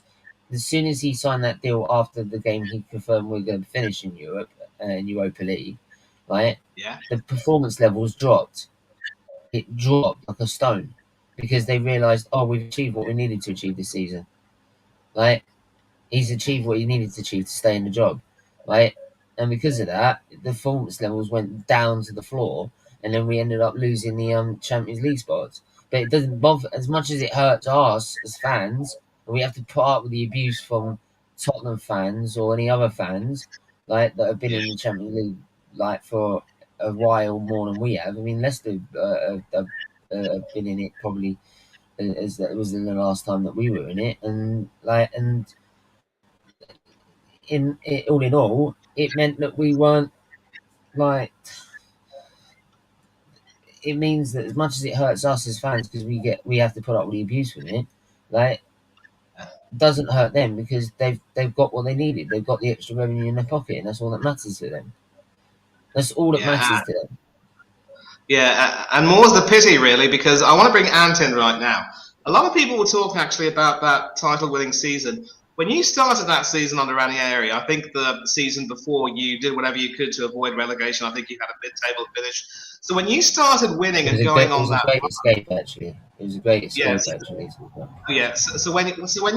As soon as he signed that deal after the game, he confirmed we're going to finish in Europe and Europa League, right? Yeah. The performance levels dropped. It dropped like a stone because they realised, oh, we've achieved what we needed to achieve this season, right? He's achieved what he needed to achieve to stay in the job, right? And because of that, the performance levels went down to the floor, and then we ended up losing the Champions League spots. But it doesn't bother as much as it hurts us as fans, and we have to put up with the abuse from Tottenham fans or any other fans, like that have been in the Champions League like for a while more than we have. I mean, Leicester have been in it probably as that was in the last time that we were in it, and in it, all in all, it meant that we weren't like. It means that as much as it hurts us as fans because we have to put up with the abuse from it, like doesn't hurt them because they've got what they needed. They've got the extra revenue in their pocket, and that's all that matters to them. That's all that matters to them. Yeah, and more's the pity, really, because I want to bring Ant in right now. A lot of people were talking actually about that title-winning season. When you started that season under Ranieri, I think the season before you did whatever you could to avoid relegation. I think you had a mid-table finish. So when you started winning and going on that, it was a great escape actually. It was a great escape Yes. actually. Yeah. So when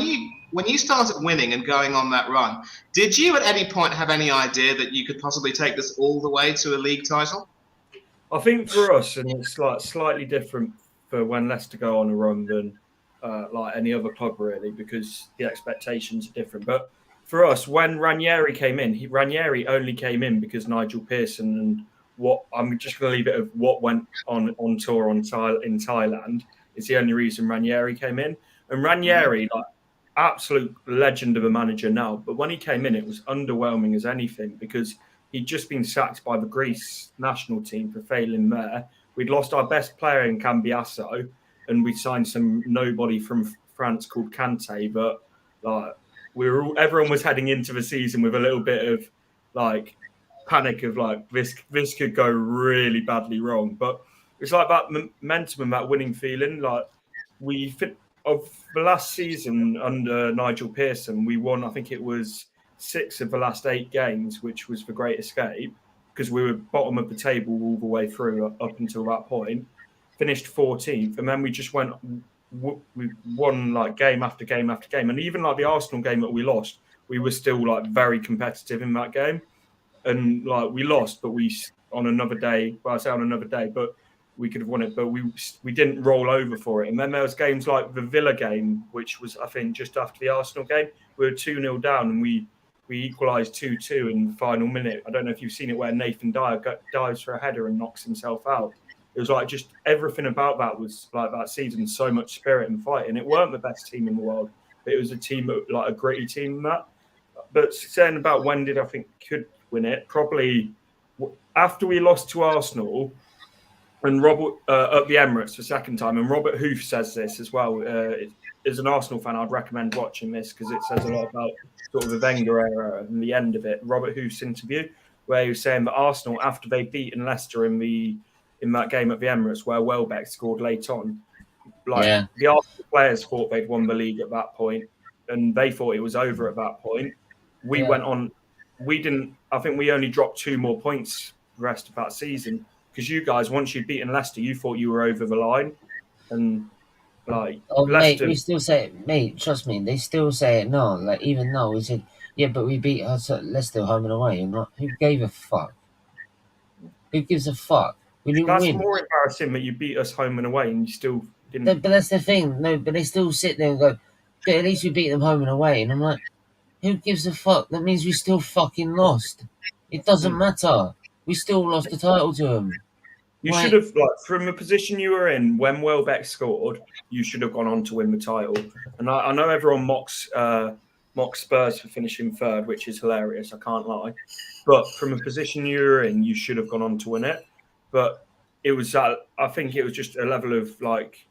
you started winning and going on that run, did you at any point have any idea that you could possibly take this all the way to a league title? I think for us, and it's like slightly different for when Leicester go on a run than like any other club, really, because the expectations are different. But for us, when Ranieri came in, Ranieri only came in because Nigel Pearson and what I'm just going to leave it of what went on tour in Thailand is the only reason Ranieri came in. And Ranieri, like absolute legend of a manager now, but when he came in, it was underwhelming as anything because he'd just been sacked by the Greece national team for failing there. We'd lost our best player in Cambiasso, and we signed some nobody from France called Kante. But like everyone was heading into the season with a little bit of like panic of like this could go really badly wrong. But it's like that momentum and that winning feeling. Like of the last season under Nigel Pearson, we won. I think it was 6 of the last 8 games, which was the great escape because we were bottom of the table all the way through up until that point. Finished 14th, and then we just we won like game after game after game, and even like the Arsenal game that we lost, we were still like very competitive in that game, and like we lost, but we on another day. Well, I say on another day, but we could have won it, but we didn't roll over for it. And then there was games like the Villa game, which was I think just after the Arsenal game, we were 2-0 down, and we equalised 2-2 in the final minute. I don't know if you've seen it where Nathan Dyer dives for a header and knocks himself out. It was like just everything about that was like that season, so much spirit and fight. And it weren't the best team in the world, but it was a team, like a gritty team in that. But saying about when did I think could win it, probably after we lost to Arsenal and Robert at the Emirates the second time. And Robert Hove says this as well. As an Arsenal fan, I'd recommend watching this because it says a lot about sort of the Wenger era and the end of it. Robert Hove's interview, where he was saying that Arsenal, after they'd beaten Leicester in that game at the Emirates, where Welbeck scored late on, the Arsenal players thought they'd won the league at that point, and they thought it was over at that point. We went on. We didn't. I think we only dropped 2 more points the rest of that season because you guys, once you'd beaten Leicester, you thought you were over the line, and. Like, mate, we still say it, mate. Trust me, they still say it now. Like, even though we said, yeah, but we beat Leicester home and away, and like, who gave a fuck? Who gives a fuck? We didn't That's win. more embarrassing that you beat us home and away and you still didn't. But that's the thing. No, but they still sit there and go, "Yeah, at least we beat them home and away." And I'm like, who gives a fuck? That means we still fucking lost. It doesn't matter. We still lost the title to them. You Right. should have, like, from the position you were in when Welbeck scored, you should have gone on to win the title. And I know everyone mocks Spurs for finishing third, which is hilarious. I can't lie. But from a position you were in, you should have gone on to win it. But it was, I think it was just a level of like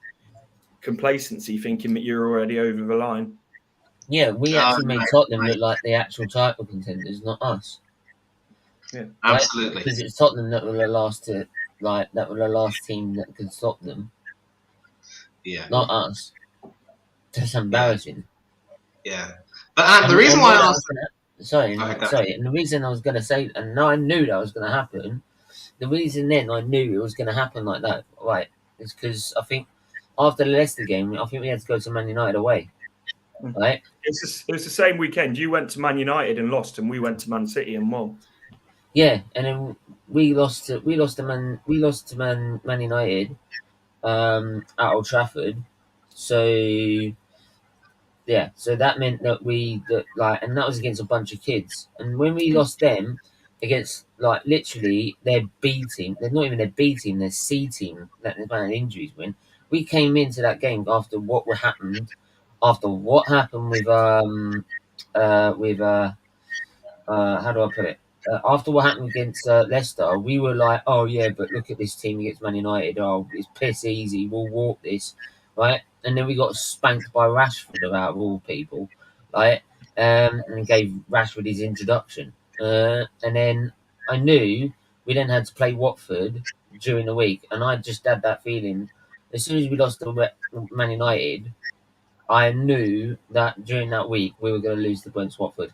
complacency, thinking that you're already over the line. Yeah, we actually made Tottenham look like the actual title contenders, not us. Yeah, absolutely. Because it's Tottenham that were the last to, like, that were the last team that could stop them. Yeah, not us. That's embarrassing. Yeah, but the reason why I asked. Sorry, and the reason I was going to say, and I knew that was going to happen. The reason then I knew it was going to happen like that, right, is because I think after the Leicester game, I think we had to go to Man United away, right? It was the same weekend. You went to Man United and lost, and we went to Man City and won. Yeah, and then we lost to Man United at Old Trafford. So yeah, so that meant that and that was against a bunch of kids. And when we lost them against, like, literally their B team, they're not even their B team, their C team that they've had injuries with. We came into that game after what happened with how do I put it? After what happened against Leicester, we were like, oh yeah, but look at this team against Man United. Oh, it's piss easy. We'll walk this, right? And then we got spanked by Rashford, out of all people, right? And gave Rashford his introduction. And then I knew we then had to play Watford during the week, and I just had that feeling. As soon as we lost to Man United, I knew that during that week we were going to lose against Watford.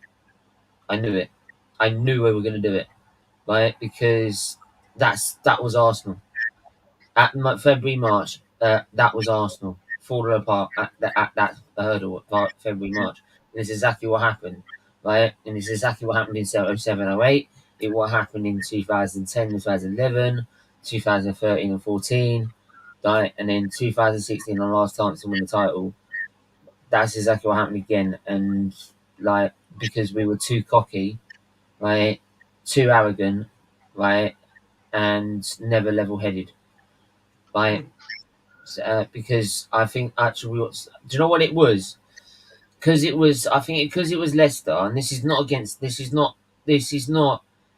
I knew it. I knew we were going to do it, right? Because that was Arsenal. At February, March, that was Arsenal falling apart at that hurdle at February, March. And it's exactly what happened, right? And it's exactly what happened in 07, 08. It what happened in 2010, 2011, 2013 and 14, right? And then 2016, the last time to win the title. That's exactly what happened again. And like, because we were too cocky, right, too arrogant, right, and never level-headed, right? Because I think actually, do you know what it was? Because it was Leicester, and this is not.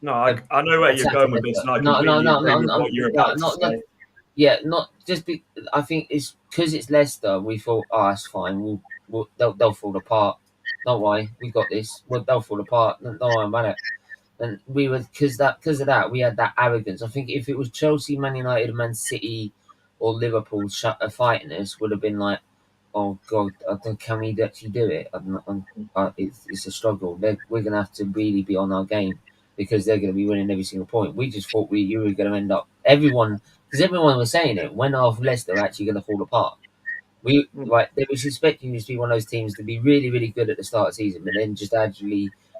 No, I know where you're going with this, and I completely agree with what you're about to say. Yeah, not just. I think it's because it's Leicester. We thought, oh, that's fine. They'll fall apart. Don't worry, we got this. They'll fall apart. Don't worry about it. And we were because of that we had that arrogance. I think if it was Chelsea, Man United, Man City, or Liverpool fighting us, would have been like, oh god, can we actually do it? It's a struggle. We're gonna have to really be on our game because they're gonna be winning every single point. We just thought you were gonna end up everyone was saying it. When are Leicester actually gonna fall apart? They was expecting this to be one of those teams to be really, really good at the start of the season, but then just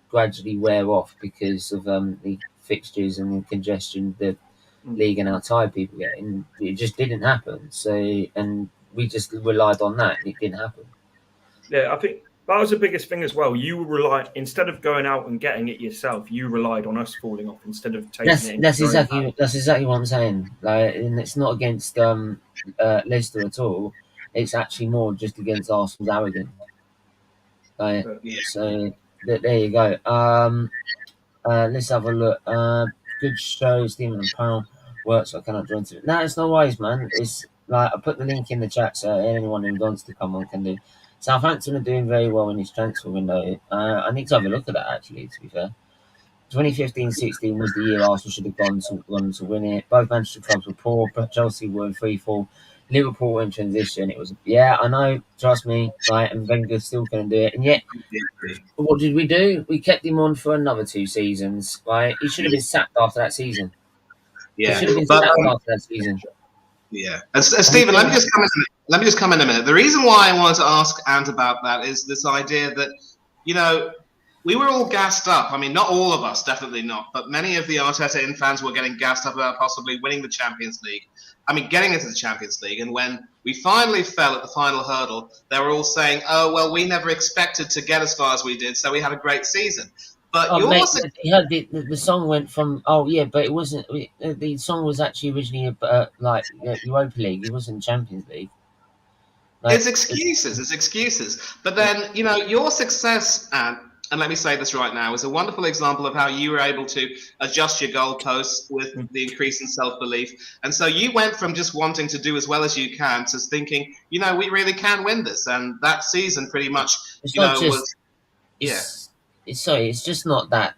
gradually wear off because of the fixtures and the congestion the league and our tired people get. And it just didn't happen. So, and we just relied on that. And it didn't happen. Yeah, I think that was the biggest thing as well. You relied, instead of going out and getting it yourself, you relied on us falling off instead of taking it. That's exactly what I'm saying. Like, and it's not against Leicester at all. It's actually more just against Arsenal's arrogance. So there you go. Let's have a look. Good show, Stephen and Powell. Works, I cannot join to it. No, it's no worries, man. It's like I put the link in the chat so anyone who wants to come on can do. Southampton are doing very well in this transfer window. I need to have a look at that actually, to be fair. 2015-16 was the year Arsenal should have gone to win it. Both Manchester clubs were poor, but Chelsea were in free fall. Liverpool were in transition. It was, I know, trust me, right? And Wenger's still going to do it. And yet, what did we do? We kept him on for another 2 seasons, right? He should have been sacked after that season. Yeah, he should have been sacked after that season. Yeah, and Stephen, let me just come in a minute. The reason why I wanted to ask Ant about that is this idea that, we were all gassed up. I mean, not all of us, definitely not, but many of the Arteta in fans were getting gassed up about possibly winning the Champions League. I mean, getting into the Champions League. And when we finally fell at the final hurdle, they were all saying, "Oh, well, we never expected to get as far as we did, so we had a great season." But the song went from but it wasn't. The song was actually originally like Europa League. It wasn't Champions League. Like, it's excuses. But then, you know, your success, and let me say this right now, is a wonderful example of how you were able to adjust your goalposts with the increase in self-belief. And so you went from just wanting to do as well as you can to thinking, you know, we really can win this. And that season pretty much, it's just not that.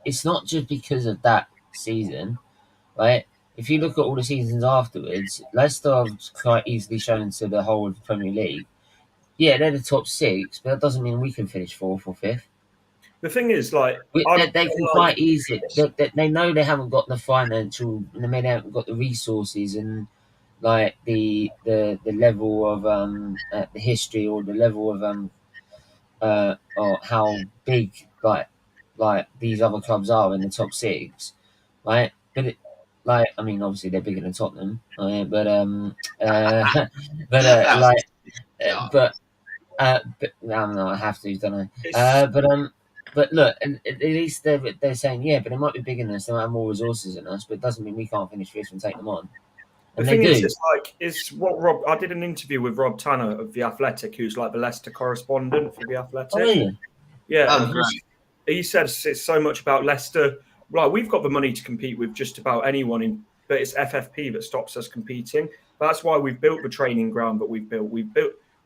It's not just because of that season, right? If you look at all the seasons afterwards, Leicester have quite easily shown to the whole of the Premier League. Yeah, they're the top 6, but that doesn't mean we can finish 4th or 5th. The thing is, like, they can quite easily. They know they haven't got the financial, they haven't got the resources, and like the level of the history, or the level of or how big like these other clubs are in the top 6, right? But I mean, obviously they're bigger than Tottenham, right? But I have to, don't I? But look, and at least they're saying, yeah, but they might be bigger than us, they might have more resources than us, but it doesn't mean we can't finish 5th and take them on. And the thing is, it's what Rob. I did an interview with Rob Tanner of The Athletic, who's like the Leicester correspondent for The Athletic. Oh, yeah. Yeah, he said it's so much about Leicester. Like, we've got the money to compete with just about anyone, but it's FFP that stops us competing. That's why we've built the training ground that we've built.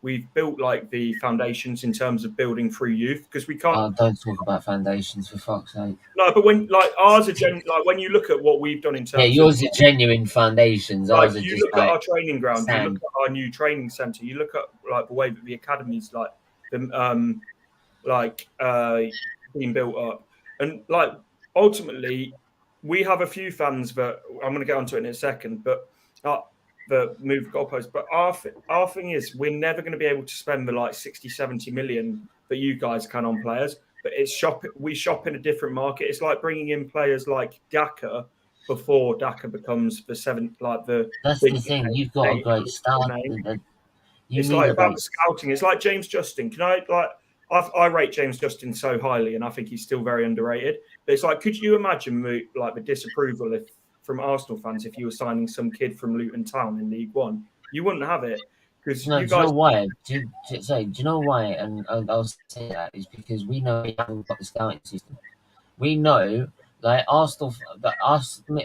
We've built like the foundations in terms of building through youth, because we can't. Don't talk about foundations, for fuck's sake. No, but when like ours are when you look at what we've done in terms, yours are genuine foundations. Like, ours are you just look at our training ground, sand. you look at our new training centre, you look at like the way that the academy's being built up, and like ultimately we have a few fans that I'm going to get onto it in a second, but the move goalposts. But our thing is, we're never going to be able to spend the like 60-70 million that you guys can on players. But we shop in a different market. It's like bringing in players like Daka before Daka becomes the seventh, like the. That's the thing. You've got a great start. It's like about the scouting. It's like James Justin. I rate James Justin so highly, and I think he's still very underrated. But it's like, could you imagine the disapproval from Arsenal fans if you were signing some kid from Luton Town in League One? You wouldn't have it, because do you know why? Do you know why? And I'll say that is because we know we haven't got the scouting system. We know, like Arsenal,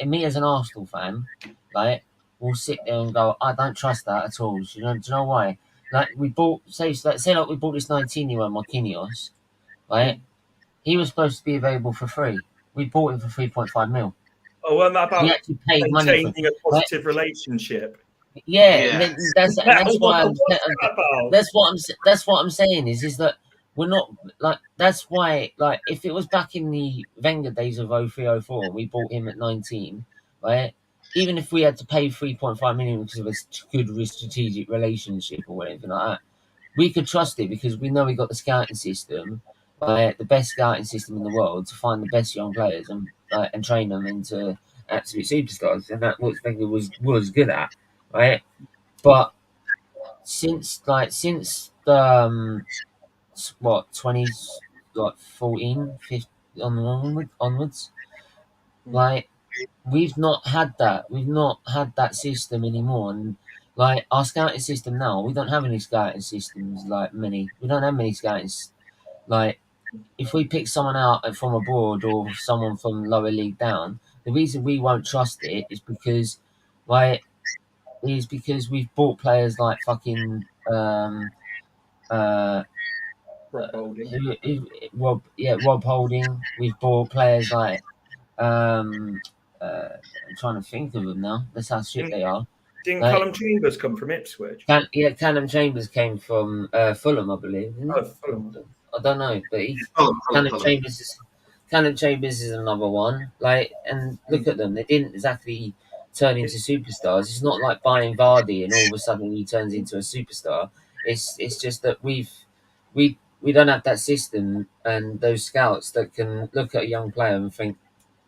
me as an Arsenal fan, like, will sit there and go, I don't trust that at all. Do you know why? Like, we bought, say we bought this 19-year-old Marquinhos, right? He was supposed to be available for free. We bought him for 3.5 mil. Oh, well, about we actually paid money maintaining a positive relationship. Yeah. That's what I'm saying is that we're not like, that's why, like, if it was back in the Wenger days of 03-04, we bought him at 19, right? Even if we had to pay 3.5 million because of a good strategic relationship or anything like that, we could trust it because we know we got the scouting system, right? The best scouting system in the world to find the best young players and train them into absolute superstars, and that's what Wenger was good at, right? But since 20s, what, 20s, like 14, 15 onwards, like, we've not had that system anymore. And like, our scouting system now, we don't have any scouting systems, like, we don't have many scouting. Like, if we pick someone out from abroad or someone from lower league down, the reason we won't trust it is because we've bought players like fucking Rob Holding. We've bought players like I'm trying to think of them now. That's how shit they are. Didn't Callum Chambers come from Ipswich? Callum Chambers came from Fulham, I believe. Fulham. I don't know, but Callum Chambers is another one. Like, and look at them; they didn't exactly turn into superstars. It's not like buying Vardy and all of a sudden he turns into a superstar. It's just that we we don't have that system and those scouts that can look at a young player and think,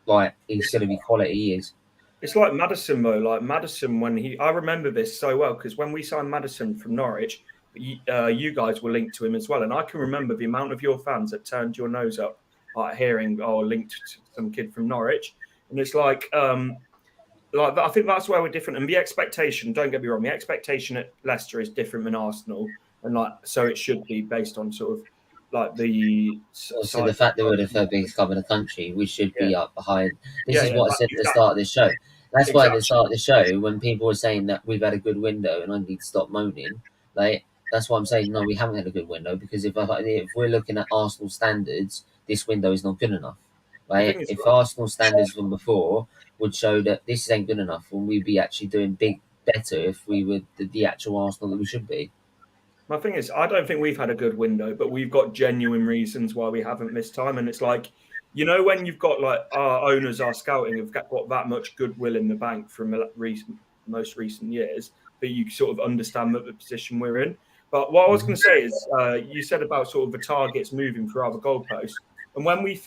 like, he's going to be quality. He is. It's like Maddison, though. Like Maddison, I remember this so well because when we signed Maddison from Norwich, you guys were linked to him as well, and I can remember the amount of your fans that turned your nose up, like hearing, linked to some kid from Norwich, and it's like I think that's where we're different. And the expectation, don't get me wrong, the expectation at Leicester is different than Arsenal, and so it should be based on sort of like the. Also, the fact that we're the third biggest club in the country, we should be up behind. This is what I said at the start of the show. That's why at the start of the show, when people were saying that we've had a good window and I need to stop moaning, like, that's why I'm saying, no, we haven't had a good window, because if we're looking at Arsenal standards, this window is not good enough. Right? If Arsenal standards from before would show that this ain't good enough, and we'd be actually doing better if we were the actual Arsenal that we should be. My thing is, I don't think we've had a good window, but we've got genuine reasons why we haven't missed time. And it's like, when you've got like our owners, our scouting have got that much goodwill in the bank from most recent years, that you sort of understand that the position we're in. But what I was going to say is, you said about sort of the targets moving throughout the goalpost. And when we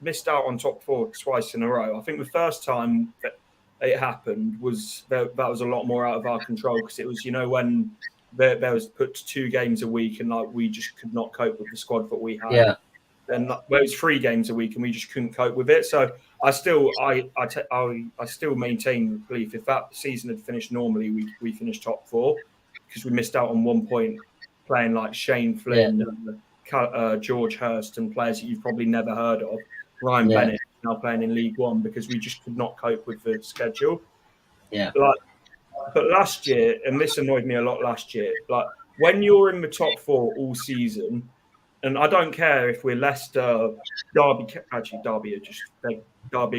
missed out on top four twice in a row, I think the first time that it happened was that was a lot more out of our control, because it was, when there was put 2 games a week and like we just could not cope with the squad that we had. Yeah. And it was 3 games a week and we just couldn't cope with it. So I still maintain the belief if that season had finished normally, we finished top 4, because we missed out on 1 point playing like Shane Flynn, and George Hurst, and players that you've probably never heard of. Ryan Bennett now playing in League One, because we just could not cope with the schedule. Yeah. But last year, and this annoyed me a lot last year, like when you're in the top 4 all season, and I don't care if we're Leicester, Derby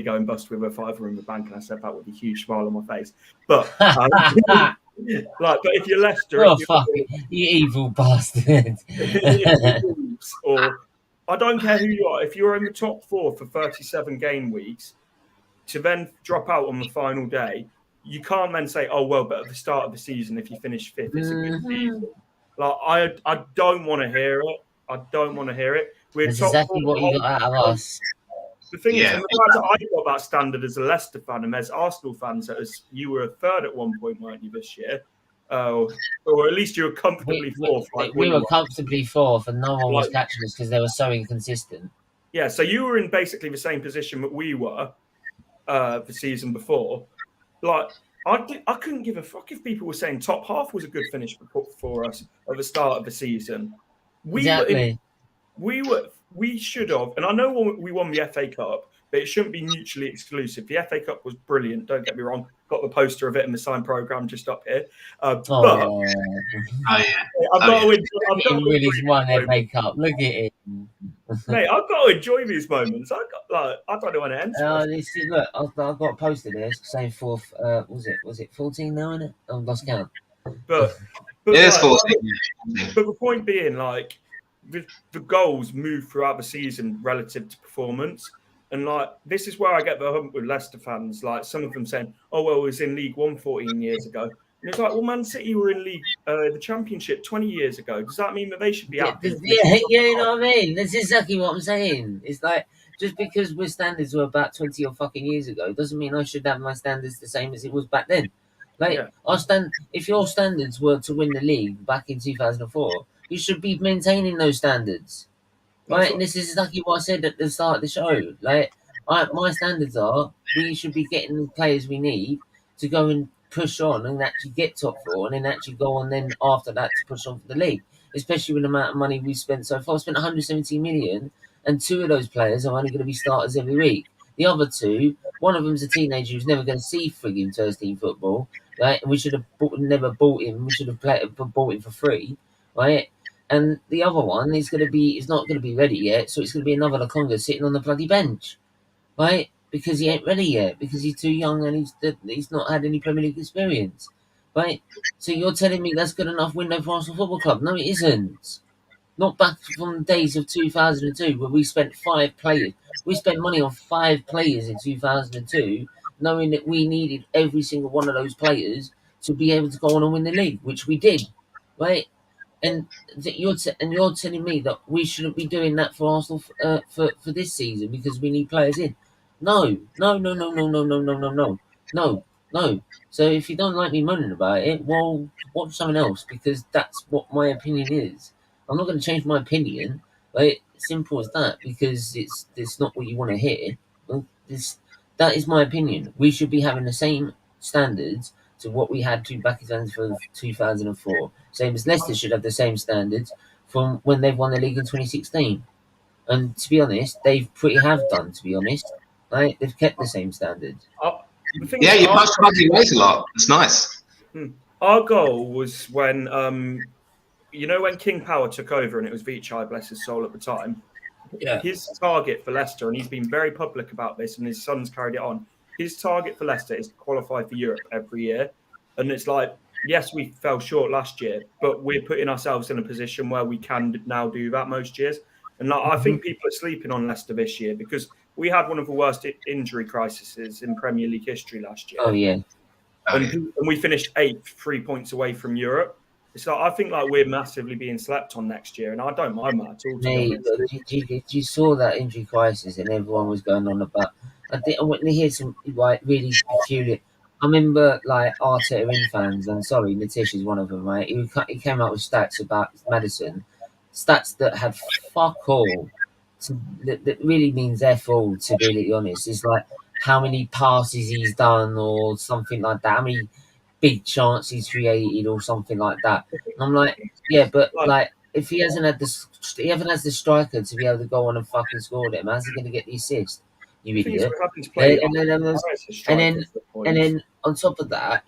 going bust with a £5 in the bank, and I said that with a huge smile on my face. But but if you're Leicester, you evil bastard. Or I don't care who you are, if you're in the top 4 for 37 game weeks, to then drop out on the final day, you can't then say, oh, well, but at the start of the season, if you finish 5th, it's a good season. Like, I don't want to hear it. I don't want to hear it. That's exactly what you got out of us. The thing is, and the fact that I got that standard as a Leicester fan, and there's Arsenal fans that you were a 3rd at one point, weren't you, this year? Or at least you were comfortably 4th. We were comfortably 4th, and no one was catching us because they were so inconsistent. Yeah, so you were in basically the same position that we were the season before. Like, I couldn't give a fuck if people were saying top half was a good finish for us at the start of the season. We should have, and I know we won the FA Cup, but it shouldn't be mutually exclusive. The FA Cup was brilliant, don't get me wrong. Got the poster of it in the sign programme just up here. I've got Willie's won FA Cup. Look at it. Mate, I've got to enjoy these moments. I don't know when it ends. Look, I've got a poster there saying 4th. Was it 14 now, innit? I lost count. But it is 14. But the point being, like, the goals move throughout the season relative to performance. And, like, this is where I get the hump with Leicester fans. Like, some of them saying, oh, well, it was in League One 14 years ago. And it's like, well, Man City were in the Championship 20 years ago. Does that mean that they should be happy? Yeah, you know what I mean? That's exactly what I'm saying. It's like, just because my standards were about 20 or fucking years ago doesn't mean I should have my standards the same as it was back then. Like, if your standards were to win the league back in 2004, you should be maintaining those standards. Right, and this is exactly what I said at the start of the show. Like, my standards are we should be getting the players we need to go and push on and actually get top 4, and then actually go on then after that to push on for the league. Especially with the amount of money we spent so far. I spent 170 million, and 2 of those players are only going to be starters every week. The other 2, one of them's a teenager who's never going to see frigging first team football. Right, and we should have never bought him. We should have bought him for free. Right. And the other one is not going to be ready yet, so it's going to be another Lokonga sitting on the bloody bench, right? Because he ain't ready yet, because he's too young and he's not had any Premier League experience, right? So you're telling me that's good enough window for Arsenal Football Club? No, it isn't. Not back from the days of 2002 where we spent 5 players. We spent money on 5 players in 2002, knowing that we needed every single one of those players to be able to go on and win the league, which we did, right? and you're telling me that we shouldn't be doing that for Arsenal for this season because we need players in. No, no, no, no, no, no, no, no, no, no, no, no. So if you don't like me moaning about it, well, watch something else because that's what my opinion is. I'm not going to change my opinion. Right? Simple as that because it's not what you want to hear. Well, that is my opinion. We should be having the same standards to what we had back in 2004. Same as Leicester should have the same standards from when they've won the league in 2016. And to be honest, they've pretty have done. To be honest, right? They've kept the same standards. The thing Yeah, is, you punched above your weight a lot. It's nice. our goal was when when King Power took over and it was Vichai, bless his soul, at the time. Yeah. His target for Leicester, and he's been very public about this, and his son's carried it on. His target for Leicester is to qualify for Europe every year. And it's like, yes, we fell short last year, but we're putting ourselves in a position where we can now do that most years. And I think people are sleeping on Leicester this year because we had one of the worst injury crises in Premier League history last year. Oh yeah. And we finished 8th, 3 points away from Europe. So I think we're massively being slept on next year, and I don't mind that at all. Mate, you saw that injury crisis, and everyone was going on about. I want to hear some really peculiar. I remember Arteta in fans, and sorry, Nitish is one of them, right? He came out with stats about Maddison, stats that had fuck all. That really means F all. To be really honest, it's like how many passes he's done, or something like that. How many big chances created or something like that. And I'm like, yeah, but if he hasn't had the striker to be able to go on and fucking score them, how's he going to get the assist? You idiot. And then on top of that,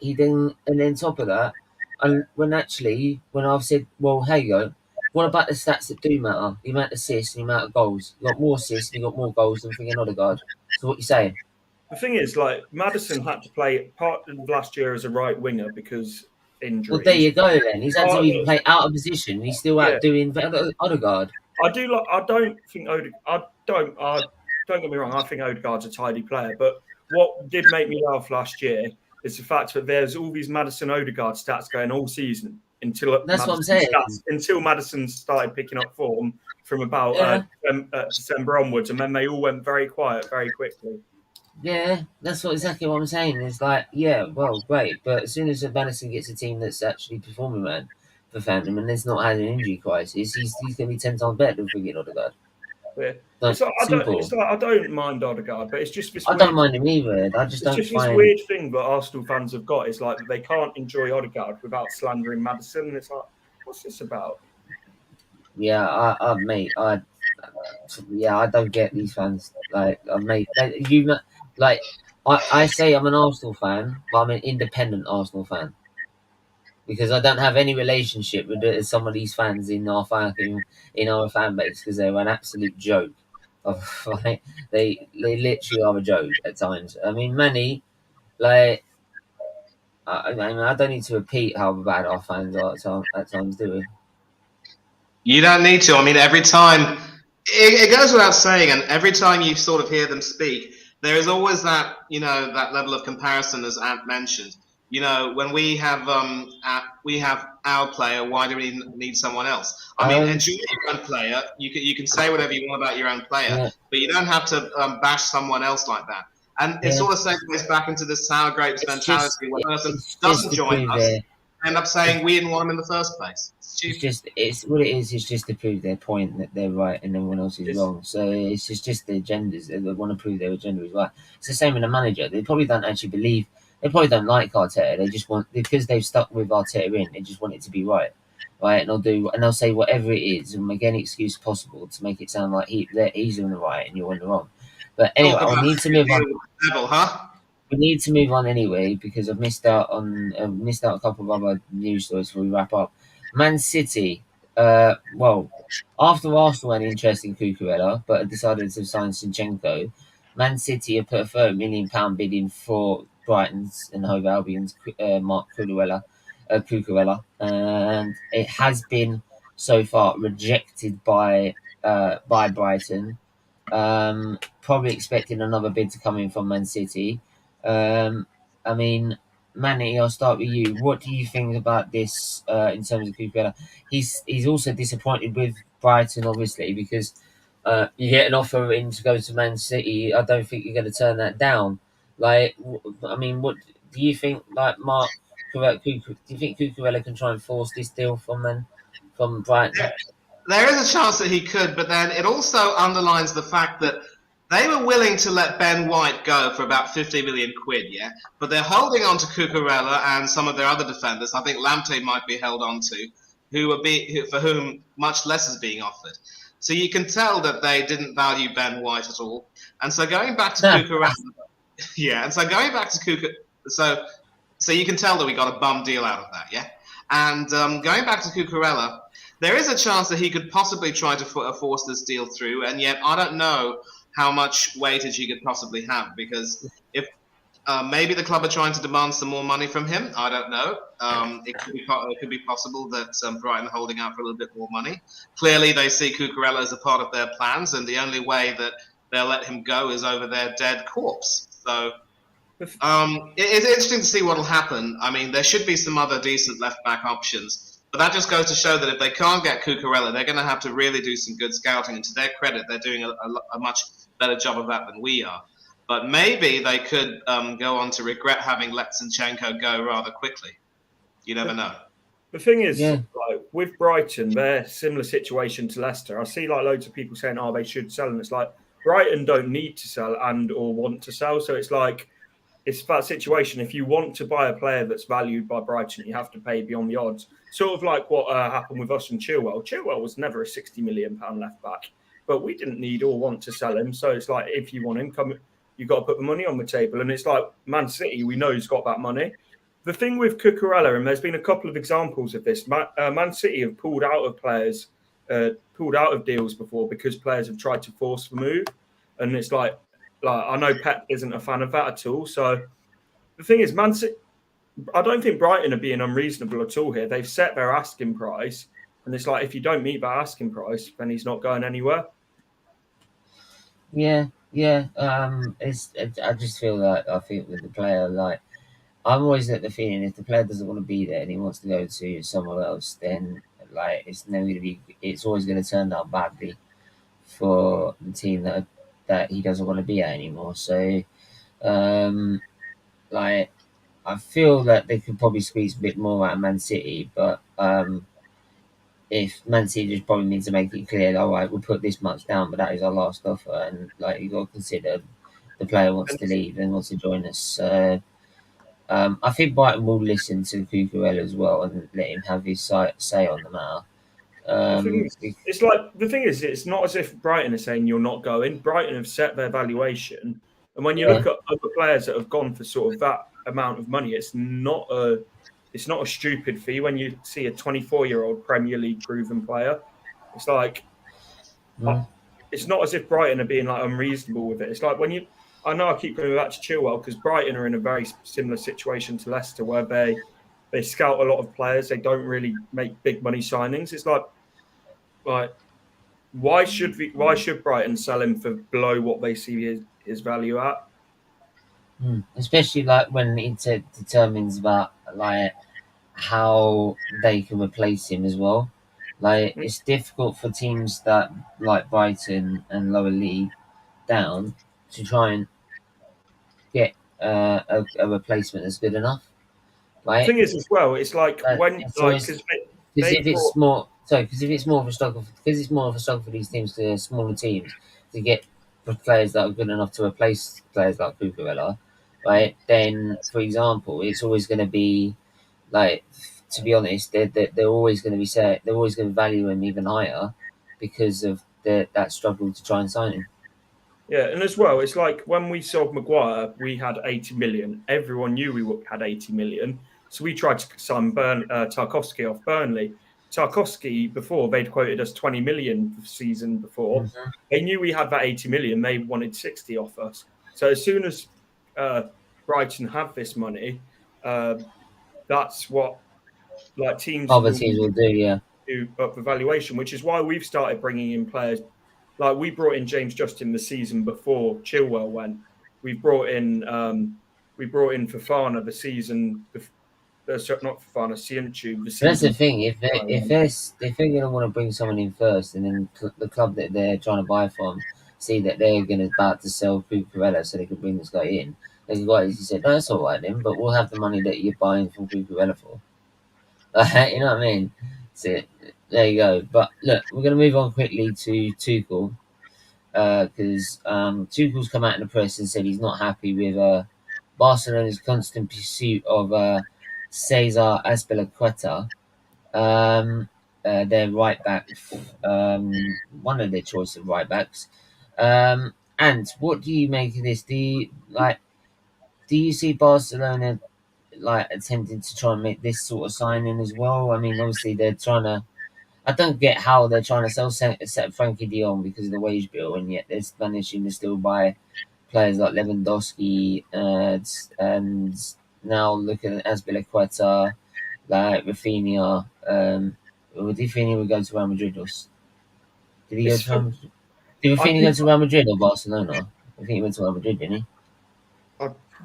when I've said, well, here you go. What about the stats that do matter? The amount of assists and the amount of goals. You got more assists and you got more goals than freaking Odegaard. So what you saying? The thing is, Maddison had to play part of last year as a right winger because injury. Well, there you go. Then he's had to even play out of position. He's still out doing Odegaard. Don't get me wrong. I think Odegaard's a tidy player, but what did make me laugh last year is the fact that there's all these Maddison Odegaard stats going all season until Maddison started picking up form from about December onwards, and then they all went very quiet very quickly. Yeah, that's exactly what I'm saying. It's like, yeah, well, great, but as soon as Maddison gets a team that's actually performing, man, for Phantom, and there's not had an injury crisis, he's going to be 10 times better than freaking Odegaard. Yeah. I don't mind Odegaard, but it's just this. I don't mind him either. I just don't find. It's just this weird thing that Arsenal fans have got. Is like they can't enjoy Odegaard without slandering Maddison. And it's like, what's this about? Yeah, I don't get these fans. I say I'm an Arsenal fan, but I'm an independent Arsenal fan because I don't have any relationship with some of these fans in our fan base because they're an absolute joke. They literally are a joke at times. I mean, many I don't need to repeat how bad our fans are at times, do we? You don't need to. I mean, every time it goes without saying, and every time you sort of hear them speak, there is always that that level of comparison, as Ant mentioned. When we have our player, why do we need someone else? I mean, enjoy your own player. You can say whatever you want about your own player, but you don't have to bash someone else like that. And it sort of segues back into this sour grapes mentality where a person doesn't join us, end up saying we didn't want them in the first place. It's what it is. It's just to prove their point that they're right and everyone else is wrong. So it's just their agendas. They want to prove their agenda is right. It's the same with the manager. They probably don't actually believe. They probably don't like Arteta. They just want, because they've stuck with Arteta in. They just want it to be right, right? And they'll say whatever it is and make any excuse possible to make it sound like he's on the right and you're on the wrong. But anyway, I need to move on. We need to move on anyway because I've missed out a couple of other news stories before we wrap up. Man City, after Arsenal had interest in Cucurella but decided to sign Zinchenko, Man City have put a £30 million bid in for Brighton's and Hove Albion's Marc Cucurella, and it has been so far rejected by Brighton. Probably expecting another bid to come in from Man City. I mean, Manny, I'll start with you. What do you think about this in terms of Cucurella? He's also disappointed with Brighton, obviously, because you get an offer in to go to Man City. I don't think you're going to turn that down. Like, I mean, what do you think? Like, Marc, do you think Cucurella can try and force this deal from Brighton? Yeah, there is a chance that he could, but then it also underlines the fact that they were willing to let Ben White go for about 50 million quid, yeah? But they're holding on to Cucurella and some of their other defenders. I think Lamptey might be held on to, for whom much less is being offered. So you can tell that they didn't value Ben White at all. And so going back to Cucurella, yeah, and so going back to Cucurella, so you can tell that we got a bum deal out of that, yeah? And going back to Cucurella, there is a chance that he could possibly try to force this deal through, and yet I don't know how much weightage he could possibly have, because if maybe the club are trying to demand some more money from him, I don't know. It could be possible that Brighton are holding out for a little bit more money. Clearly, they see Cucurella as a part of their plans, and the only way that they'll let him go is over their dead corpse. So it's interesting to see what will happen. I mean, there should be some other decent left-back options. But that just goes to show that if they can't get Cucurella, they're going to have to really do some good scouting. And to their credit, they're doing a much better job of that than we are. But maybe they could go on to regret having let Zinchenko go rather quickly. You never know. The thing is, like, with Brighton, they're a similar situation to Leicester. I see like loads of people saying, "Oh, they should sell," and it's like Brighton don't need to sell and or want to sell. So it's like it's that situation. If you want to buy a player that's valued by Brighton, you have to pay beyond the odds. Sort of like what happened with us and Chilwell. Chilwell was never a £60 million left back, but we didn't need or want to sell him. So it's like, if you want him, you've got to put the money on the table. And it's like Man City, we know he's got that money. The thing with Cucurella, and there's been a couple of examples of this, Man City have pulled out of deals before because players have tried to force the move. And it's like I know Pep isn't a fan of that at all. So the thing is, Man City, I don't think Brighton are being unreasonable at all here. They've set their asking price, and it's like, if you don't meet that asking price, then he's not going anywhere. Yeah. I just feel like I think with the player, like I'm always at the feeling if the player doesn't want to be there and he wants to go to somewhere else, then like it's always going to turn out badly for the team that he doesn't want to be at anymore. So, like. I feel that they could probably squeeze a bit more out of Man City, but if Man City just probably needs to make it clear, all right, we'll put this much down, but that is our last offer, and like you got to consider the player wants to leave and wants to join us. I think Brighton will listen to Cucurella as well and let him have his say on the matter. The thing is, it's not as if Brighton are saying you're not going. Brighton have set their valuation, and when you look at other players that have gone for sort of that amount of money, it's not a stupid fee when you see a 24-year-old Premier League proven player. It's like it's not as if Brighton are being like unreasonable with it. It's like I know I keep going back to Chilwell because Brighton are in a very similar situation to Leicester where they scout a lot of players. They don't really make big money signings. It's like why should Brighton sell him for below what they see his value at? Especially like when it determines about like how they can replace him as well. Like it's difficult for teams that like Brighton and lower league down to try and get a replacement that's good enough. Right? The thing is as well, it's like because if it's more of a struggle for these teams, the smaller teams, to get players that are good enough to replace players like Cucurella. Right, then for example, it's always going to be like, to be honest, they're always going to value him even higher because of that struggle to try and sign him. Yeah, and as well, it's like when we sold Maguire, we had 80 million. Everyone knew we had 80 million, so we tried to sign Tarkowski off Burnley. Tarkowski, before they'd quoted us 20 million the season before. Mm-hmm. They knew we had that 80 million. They wanted 60 off us. So as soon as Brighton have this money, that's what like teams will do, do up the valuation, which is why we've started bringing in players. Like we brought in James Justin the season before Chilwell went. We brought in we brought in Fofana the season. Sorry, not Fofana, Zinchenko the That's the season. thing. If they're gonna want to bring someone in first, and then the club that they're trying to buy from see that they're gonna about to sell Cucurella, so they could bring this guy in. There's a guy who said, "No, that's all right then, but we'll have the money that you're buying from Cucurella for." You know what I mean? So there you go. But look, we're gonna move on quickly to Tuchel because Tuchel's come out in the press and said he's not happy with Barcelona's constant pursuit of César Azpilicueta, their right back, one of their choice of right backs. And what do you make of this? Do you see Barcelona like attempting to try and make this sort of signing as well? I mean, obviously they're trying to. I don't get how they're trying to sell set Frankie de Jong because of the wage bill, and yet they're managing to still buy players like Lewandowski and now looking at Azpilicueta, like Rafinha. Did Rafinha go to Real Madrid or did he go to Real Madrid? Did Rafinha go to Real Madrid or Barcelona? I think he went to Real Madrid, didn't he?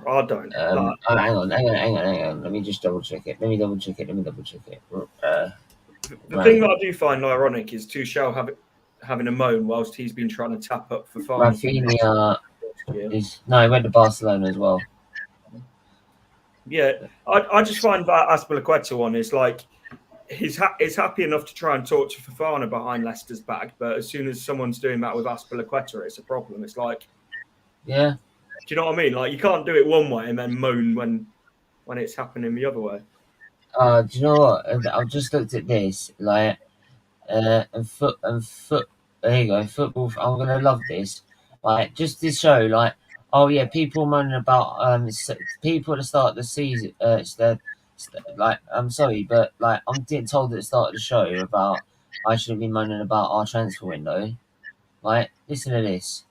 I don't. Hang on. Let me just double check it. Let me double check it. The thing that I do find ironic is Tuchel having a moan whilst he's been trying to tap up for Rafinha he went to Barcelona as well. Yeah, I just find that Azpilicueta one is like he's happy enough to try and talk to Fofana behind Leicester's back, but as soon as someone's doing that with Azpilicueta, it's a problem. It's like, yeah, do you know what I mean? Like you can't do it one way and then moan when it's happening the other way. Do you know what? I've just looked at this, like, and foot. There you go, football. I'm gonna love this, like, just to show, like, oh yeah, people moaning about people at the start of the season. Like, I'm sorry, but like, I'm getting told at the start of the show about I should have been moaning about our transfer window. Like, listen to this.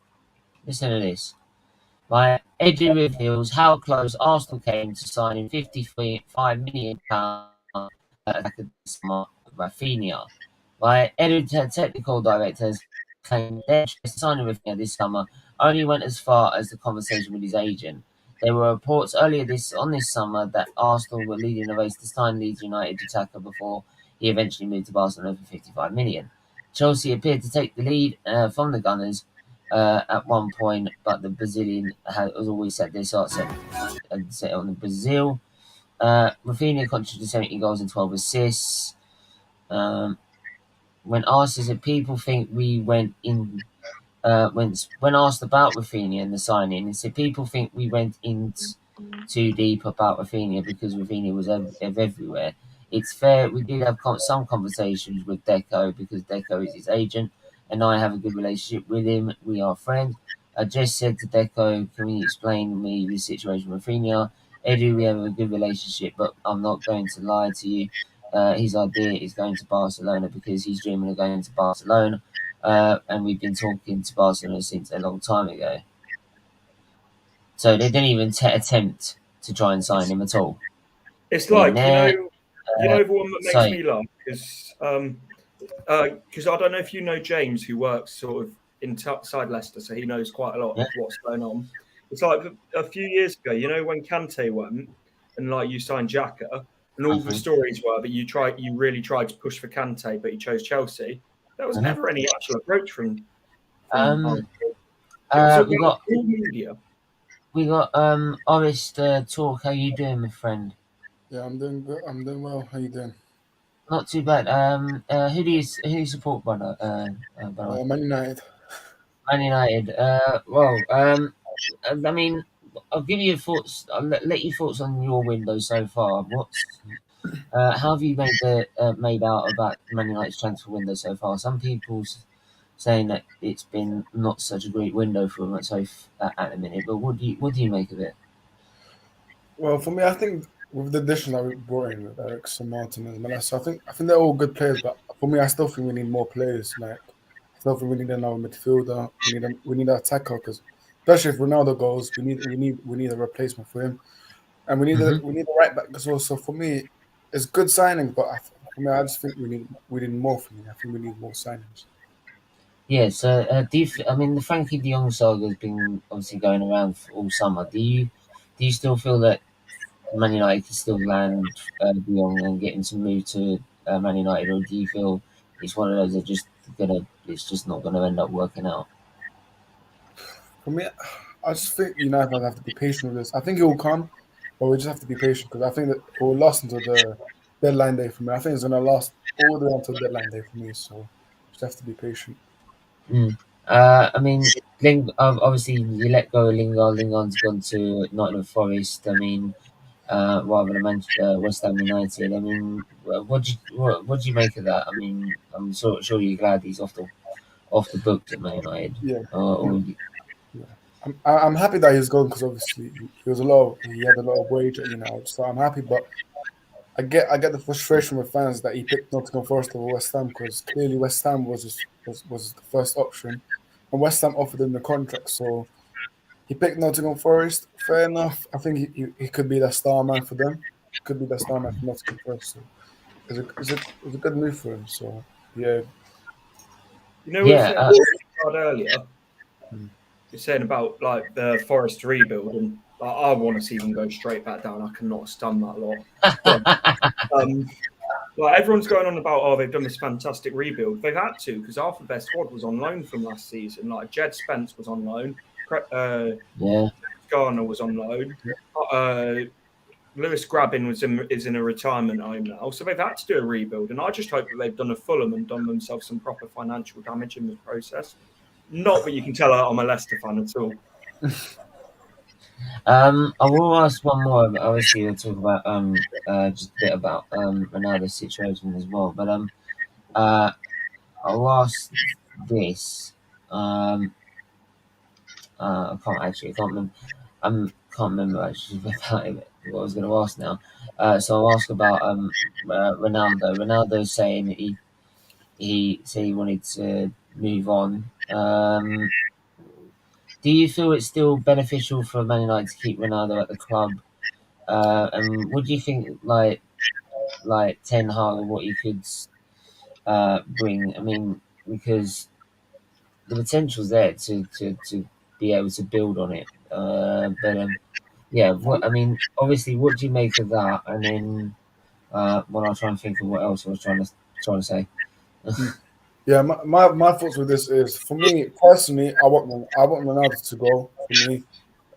Right, Edu reveals how close Arsenal came to signing £53.5 million Rafinha. Right, Edu technical director has claimed their signing Rafinha this summer only went as far as the conversation with his agent. There were reports earlier this summer that Arsenal were leading the race to sign Leeds United attacker before he eventually moved to Barcelona for £55 million. Chelsea appeared to take the lead from the Gunners at one point, but the Brazilian has always set their sights set on Brazil. Rafinha contributed 70 goals and 12 assists. When asked, if people think we went in, when asked about Rafinha and the signing, he said people think we went in too deep about Rafinha because Rafinha was everywhere. It's fair. We did have some conversations with Deco because Deco is his agent, and I have a good relationship with him. We are friends. I just said to Deco, can you explain me the situation with Rafinha? Edu, we have a good relationship, but I'm not going to lie to you. His idea is going to Barcelona because he's dreaming of going to Barcelona, and we've been talking to Barcelona since a long time ago. So they didn't even attempt to try and sign him at all. It's like, the one that makes me laugh is because I don't know if you know James, who works sort of inside Leicester, so he knows quite a lot of what's going on. It's like a few years ago, when Kante went and like you signed Xhaka, and all the stories were that you really tried to push for Kante, but he chose Chelsea. There was never any actual approach from we got media. We got Orist Talk. How you doing, my friend? Yeah, I'm doing good. I'm doing well. How you doing? Not too bad. Who do you support, brother? Man United. Man United. I mean, I'll give you your thoughts. I'll let your thoughts on your window so far. How have you made out about Man United's transfer window so far? Some people saying that it's been not such a great window for them at the minute. But what do you make of it? Well, for me, I think with the addition that we brought in with Ericsson, Martin, and Melissa, I think they're all good players. But for me, I still think we need more players. Like, I still think we need another midfielder. We need an attacker because, especially if Ronaldo goes, we need a replacement for him, and we need a right back as well. So for me, it's good signing, but for me, I just think we need more from me. I think we need more signings. Yeah, so the Frankie de Jong saga has been obviously going around for all summer. Do do you still feel that Man United can still land De Jong and get him to move to Man United, or do you feel it's one of those that it's just not gonna end up working out? For me, I just think United have to be patient with this. I think it will come, but we just have to be patient because I think that it will last until the deadline day for me. I think it's going to last all the way until deadline day for me. So just have to be patient. Mm. I mean, obviously you let go of Lingard. Lingard's gone to Nottingham Forest. I mean, rather than West Ham United. I mean, what do you make of that? I mean, I'm sure you're glad he's off the books at Man United. Yeah, Or yeah. I'm happy that he's gone because obviously he had a lot of wage at United. So I'm happy, but I get the frustration with fans that he picked Nottingham Forest over West Ham because clearly West Ham was the first option, and West Ham offered him the contract. So he picked Nottingham Forest. Fair enough. I think he could be the star man for them. Could be the star man for Nottingham Forest. So it's a good move for him. So yeah. You know, we were yeah, saying earlier. You're saying about like the Forest rebuild, and like, I want to see them go straight back down. I cannot stand that lot. But, like everyone's going on about, they've done this fantastic rebuild. They've had to because half of their squad was on loan from last season. Like Jed Spence was on loan. yeah. Garner was on loan. Lewis Grabbin is in a retirement home now, so they've had to do a rebuild. And I just hope that they've done a Fulham and done themselves some proper financial damage in the process. Not that you can tell I'm a Leicester fan at all. I will ask one more. But obviously, we'll talk about just a bit about Ronaldo's situation as well. But I'll ask this. I can't remember. Can't remember actually about it, what I was going to ask now. So I'll ask about Ronaldo. Ronaldo's saying that he said he wanted to move on. Do you feel it's still beneficial for Man United to keep Ronaldo at the club? And what do you think, like Ten Hag, and what he could bring? I mean, because the potential's there to be able to build on it. But yeah, I mean, obviously, what do you make of that? And then, well, I'll try and think of what else I was trying to say. Yeah, my thoughts with this is, for me personally, I want Ronaldo to go. For me,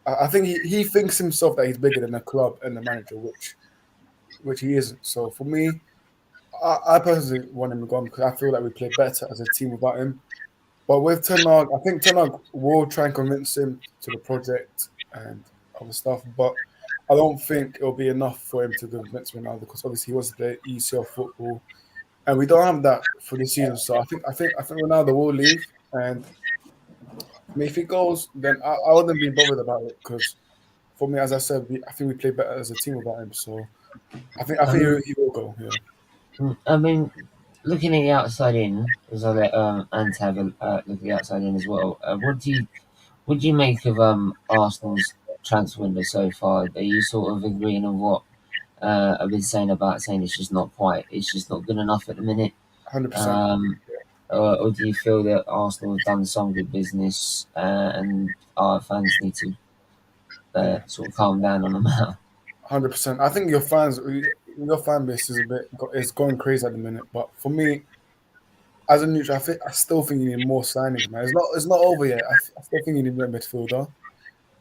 I think he thinks himself that he's bigger than the club and the manager, which he isn't. So for me, I personally want him to go because I feel like we play better as a team without him. But with Ten Hag, I think Ten Hag will try and convince him to the project and other stuff. But I don't think it'll be enough for him to convince Ronaldo because obviously he wants to play ECL football. And we don't have that for this season, so I think Ronaldo will leave. And I mean, if he goes, then I wouldn't be bothered about it because, for me, as I said, I think we play better as a team without him. So I think he will go. Yeah. I mean, looking at the outside in, as I let Ant have a look at the outside in as well. What do you make of Arsenal's transfer window so far? Are you sort of agreeing on what I've been saying it's just not good enough at the minute? 100%. Or do you feel that Arsenal have done some good business and our fans need to sort of calm down on the matter? 100%. I think your fan base is going crazy at the minute. But for me, as a neutral, I still think you need more signings, man. It's not over yet. I still think you need a midfielder.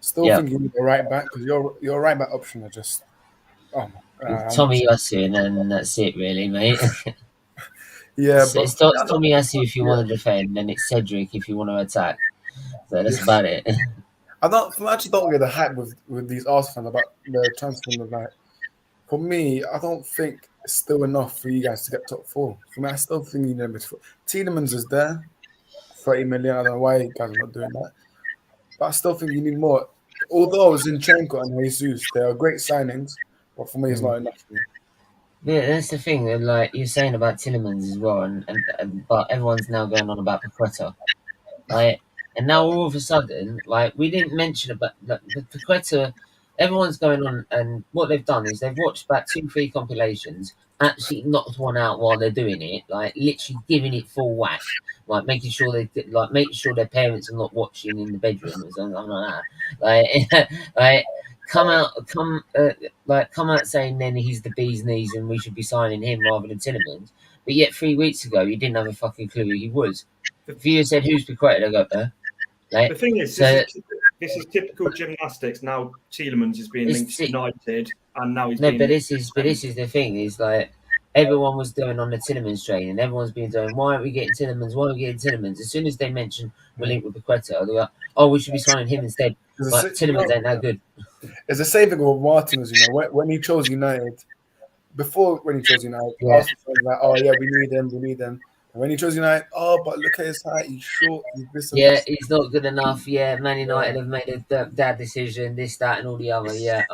Think you need a right back because your right back option are just Tommy Yasu, and that's it, really, mate. Yeah, it's Tommy Yasu if you want to defend, and it's Cedric if you want to attack. So that's about it. I actually don't get the hype with these Arsenal fans about the transfer window. Like, for me, I don't think it's still enough for you guys to get top four. For me, I still think you need a midfield. Tielemans is there, 30 million. I don't know why you guys are not doing that, but I still think you need more. Although Zinchenko and Jesus, they are great signings, but for me, it's not enough for me. Yeah, that's the thing. Like you're saying about Tielemans as well, and but everyone's now going on about Paqueta, right? And now all of a sudden, like we didn't mention about the Paqueta. Everyone's going on, and what they've done is they've watched about 2-3 compilations, actually knocked one out while they're doing it, like literally giving it full whack, like making sure making sure their parents are not watching in the bedroom or something like that. Like, like come out saying then he's the bee's knees and we should be signing him rather than Tillemans. But yet 3 weeks ago you didn't have a fucking clue who he was. If you had said who's Persuit, I go The thing is, this is typical gymnastics. Now Tielemans is being linked to United, and now he's but this is the thing is like everyone was doing on the Tillemans train, and everyone's been doing why aren't we getting Tillemans? Why aren't we getting Tillemans? As soon as they mention we're linked with Persuit, they're like, oh, we should be signing him instead. But Tillemans ain't that good. It's the same thing with Martinez, you know, when he chose United. Before when he chose United, Arsenal was like, oh yeah, we need him. And when he chose United, oh, but look at his height, he's short, he's this and this. He's not good enough. Yeah, Man United have made a bad decision, this, that, and all the other. Yeah,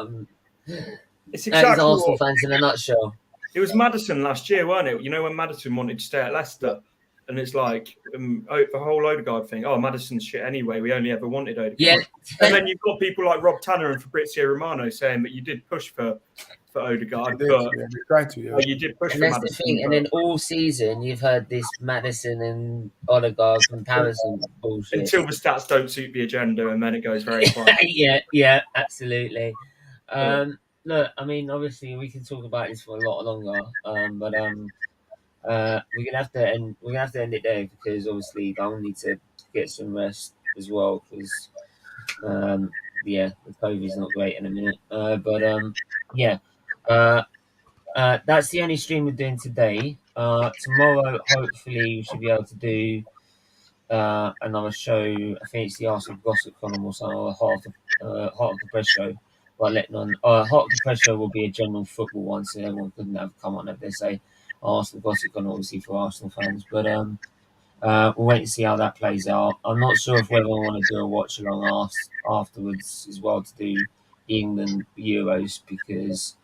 it's exactly Arsenal fans in a nutshell. It was Maddison last year, weren't it? You know when Maddison wanted to stay at Leicester, and it's like the whole Odegaard thing. Oh, Maddison's shit anyway. We only ever wanted Odegaard. Yeah, and then you've got people like Rob Tanner and Fabrizio Romano saying that you did push for Odegaard, but you did push for Maddison. That's the thing. And then all season you've heard this Maddison and Odegaard comparison bullshit until the stats don't suit the agenda, and then it goes very quiet. yeah, absolutely. Look, I mean, obviously we can talk about this for a lot longer, but we're gonna have to end it there because obviously I'll need to get some rest as well because the COVID's not great in a minute. That's the only stream we're doing today. Tomorrow, hopefully, we should be able to do another show. I think it's the Arsenal Gossip Column or something, or Heart of the Press show. Well, Heart of the Press show will be a general football one, so everyone couldn't have come on if they say Arsenal Gossip Column, obviously for Arsenal fans. But we'll wait and see how that plays out. I'm not sure if whether I want to do a watch along afterwards as well to do the England Euros because.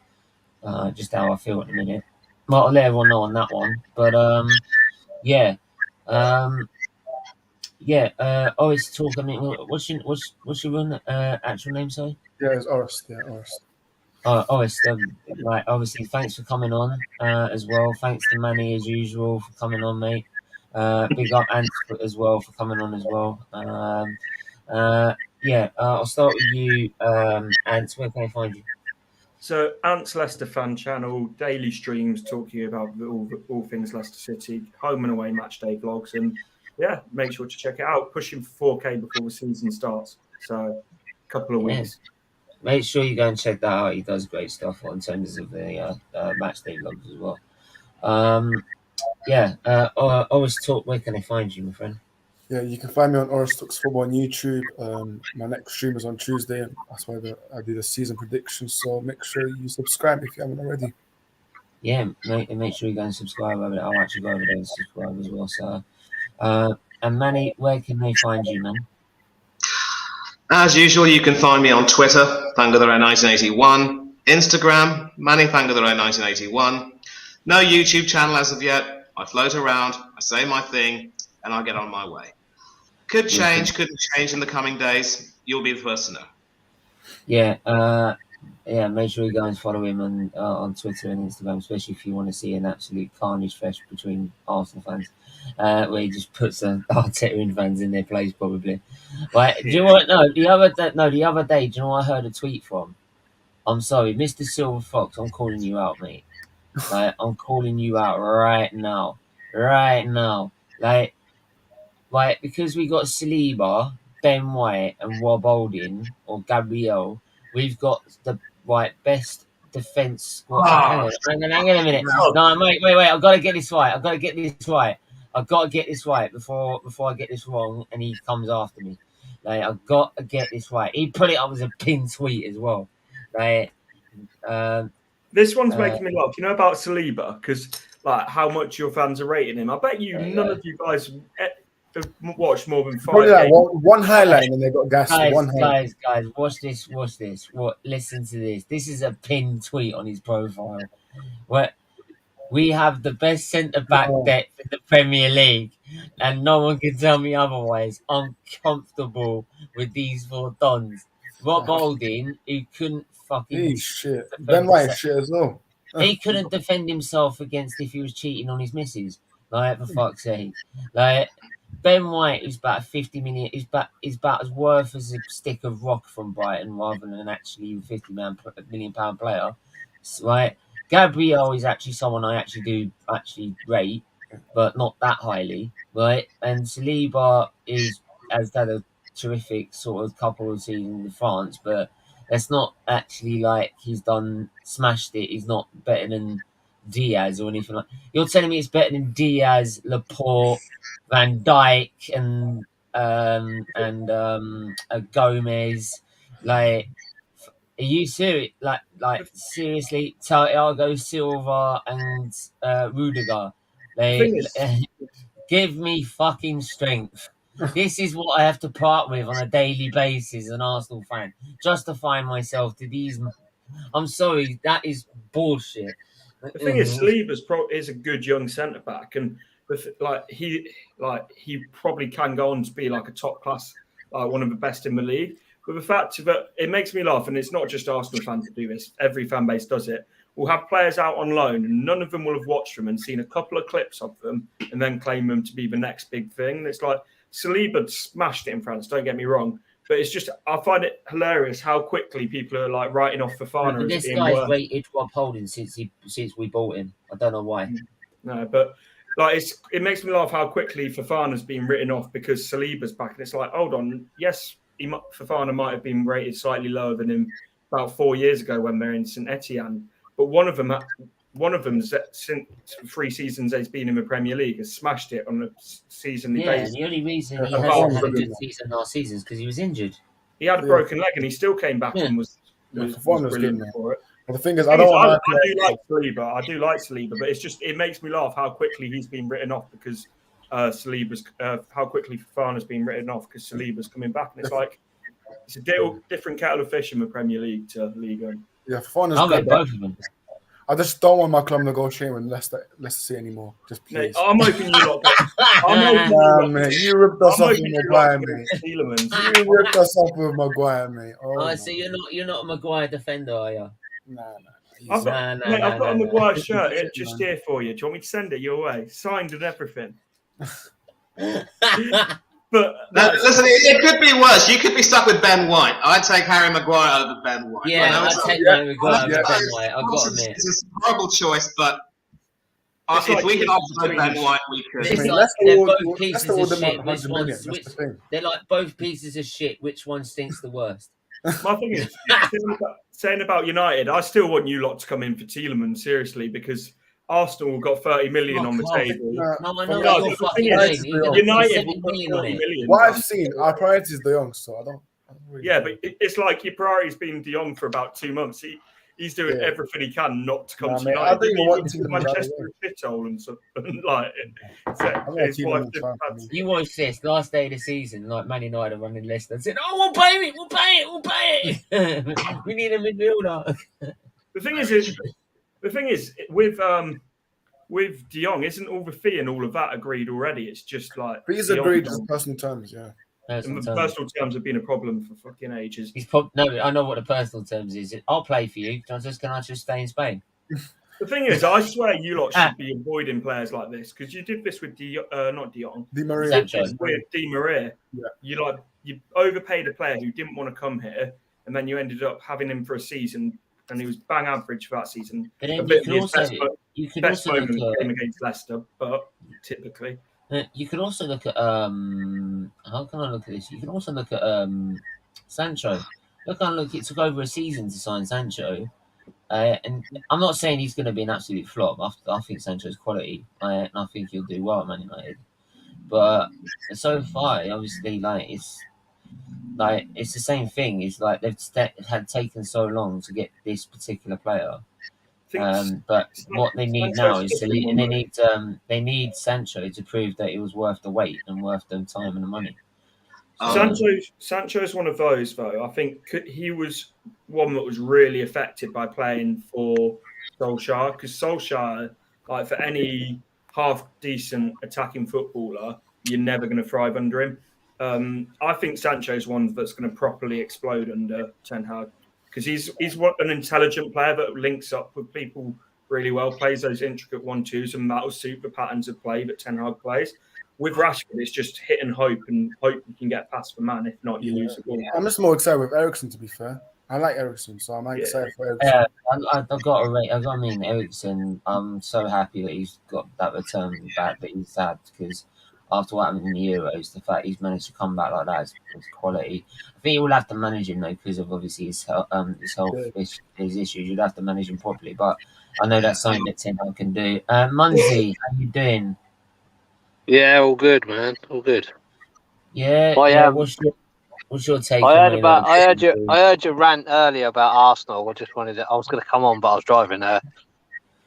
Just how I feel at the minute. I'll let everyone know on that one. But always talk. I mean, what's your actual name? Sorry. Yeah, it's Orest. Yeah, Orest. Orest. Right. Obviously, thanks for coming on as well. Thanks to Manny as usual for coming on, mate. Big up Ant as well for coming on as well. I'll start with you, Ant. Where can I find you? So, Ant's Leicester fan channel, daily streams talking about all things Leicester City, home and away match day vlogs, and make sure to check it out. Pushing for 4K before the season starts, so a couple of weeks. Make sure you go and check that out. He does great stuff in terms of the match day vlogs as well. Always talk. Where can I find you, my friend? Yeah, you can find me on Orest Talks Football on YouTube. My next stream is on Tuesday. That's why I do the season predictions. So make sure you subscribe if you haven't already. Yeah, make sure you go and subscribe over there. I'll actually go over there and subscribe as well. So, and Manny, where can they find you, man? As usual, you can find me on Twitter, Thangothere1981, Instagram, Manny Thangothere1981. No YouTube channel as of yet. I float around, I say my thing, and I get on my way. Couldn't change in the coming days. You'll be the first to know. Yeah, make sure you go and follow him on Twitter and Instagram, especially if you want to see an absolute carnage fest between Arsenal fans, where he just puts Arteta fans in their place, probably. Right? Do you know what? No, the other day, do you know what I heard a tweet from? I'm sorry, Mr. Silver Fox, I'm calling you out, mate. Like, I'm calling you out right now. Like, because we got Saliba, Ben White, and Rob Holding, or Gabriel, we've got the best defence. Hang on a minute. No, wait. I've got to get this right. I've got to get this right before I get this wrong and he comes after me. Like, I've got to get this right. He put it up as a pin tweet as well. Right. This one's making me laugh. You know about Saliba? Because, like, how much your fans are rating him. I bet none of you guys have watched more than 5 games. One highlight and they got gas. Guys, watch this. Listen to this. This is a pinned tweet on his profile. We have the best centre-back depth in the Premier League, and no one can tell me otherwise. I'm comfortable with these 4 dons. Rob Holding, who couldn't fucking... shit. Ben White shit as well. He couldn't defend himself against if he was cheating on his missus. Like, for fuck's sake. Like, Ben White is about 50 million. Is about as worth as a stick of rock from Brighton, rather than actually a £50 million player, right? Gabriel is actually someone I actually do rate, but not that highly, right? And Saliba has had a terrific sort of couple of seasons in France, but that's not actually like he's smashed it. He's not better than Diaz or anything like. You're telling me it's better than Diaz, Laporte, Van Dijk, and Gomez? Like, are you serious? Like seriously, Thiago Silva and Rudiger. The thing is, Give me fucking strength. This is what I have to part with on a daily basis, as an Arsenal fan. Justifying myself to these. I'm sorry, that is bullshit. the thing is, Saliba's is a good young centre back, and he probably can go on to be like a top class, one of the best in the league. But the fact that it makes me laugh, and it's not just Arsenal fans that do this; every fan base does it. We'll have players out on loan, and none of them will have watched them and seen a couple of clips of them, and then claim them to be the next big thing. And it's like Saliba smashed it in France. Don't get me wrong, but it's just I find it hilarious how quickly people are like writing off Fofana. But this guy's rated Rob Holding since we bought him. I don't know why. No, but like it makes me laugh how quickly Fofana's been written off because Saliba's back, and it's like, hold on, yes. Fofana might have been rated slightly lower than him about 4 years ago when they're in St Etienne, but one of them since 3 seasons he's been in the Premier League has smashed it on a seasonally basis. And the only reason he hasn't had a good season last season is because he was injured. He had a broken leg and he still came back and was brilliant for it. But the thing is, I do like Saliba, but it makes me laugh how quickly he's been written off because Saliba's how quickly Fofana's been written off because Saliba's coming back, and it's like it's a different kettle of fish in the Premier League to Liga. Yeah, Fofana's I'll get both of them. I just don't want my club to go shame and Leicester see anymore. Just please. Mate, I'm hoping you lot. Mate, you ripped us off with Maguire, mate. You ripped us off with Maguire, mate. So you're not a Maguire defender, are you? Nah. I've got a Maguire shirt just here for you. Do you want me to send it your way? Signed and everything. But listen, it could be worse. You could be stuck with Ben White. I'd take Harry Maguire over Ben White. Yeah, I'd take Harry Maguire over Ben White. I've got to admit. It's a horrible choice, but if we can offer Ben White, we could. It's like they're both pieces of shit. They're like both pieces of shit. Which one stinks the worst? My thing is, saying about United, I still want you lot to come in for Tielemans, seriously, because Arsenal got 30 million on the table. No, I know you're fucking United will put 40 million. What I've seen, our priority is De Jong, so I don't really but it's like your priority's been De Jong for about 2 months. He's doing everything he can not to come to United. I think Manchester shithole and stuff. You watch this last day of the season, like Man United running Leicester and said, "Oh, we'll pay it. We need a midfielder." The thing is, with De Jong, isn't all the fee and all of that agreed already? It's just like he's agreed in personal terms, yeah. And the personal terms have been a problem for fucking ages. No, I know what the personal terms is. I'll play for you. Can I just stay in Spain? The thing is, I swear you lot should be avoiding players like this because you did this with not De Jong, Di Maria. With Di Maria. Yeah. You overpaid a player who didn't want to come here, and then you ended up having him for a season. And he was bang average for that season. But then you can also look at game against Leicester, but typically you can also look at how can I look at this? You can also look at Sancho. It took over a season to sign Sancho, and I'm not saying he's going to be an absolute flop. I think Sancho's quality, and I think he'll do well at Man United. But so far, obviously, it's the same thing. It's like they've had taken so long to get this particular player. But what they need now is they need Sancho to prove that it was worth the wait and worth the time and the money. Sancho is one of those, though. I think he was one that was really affected by playing for Solskjaer because Solskjaer, like for any half decent attacking footballer, you're never going to thrive under him. I think Sancho's one that's going to properly explode under Ten Hag because he's an intelligent player that links up with people really well, plays those intricate 1-2s, and that'll suit the patterns of play that Ten Hag plays. with Rashford, it's just hit and hope you can get past the man. If not, you lose the ball. I'm just more excited with Eriksen, to be fair. I like Eriksen, so I'm excited for Eriksen. Yeah, I've got to mean Eriksen. I'm so happy that he's got that return back that he's had, because after what happened in the Euros, the fact he's managed to come back like that is quality. I think you'll have to manage him though, because of obviously his health his issues. You'd have to manage him properly, but I know that's something that Tim can do. Munzie, how you doing? Yeah, all good, man. All good. Yeah, What's your take? I heard your rant earlier about Arsenal. I was going to come on, but I was driving.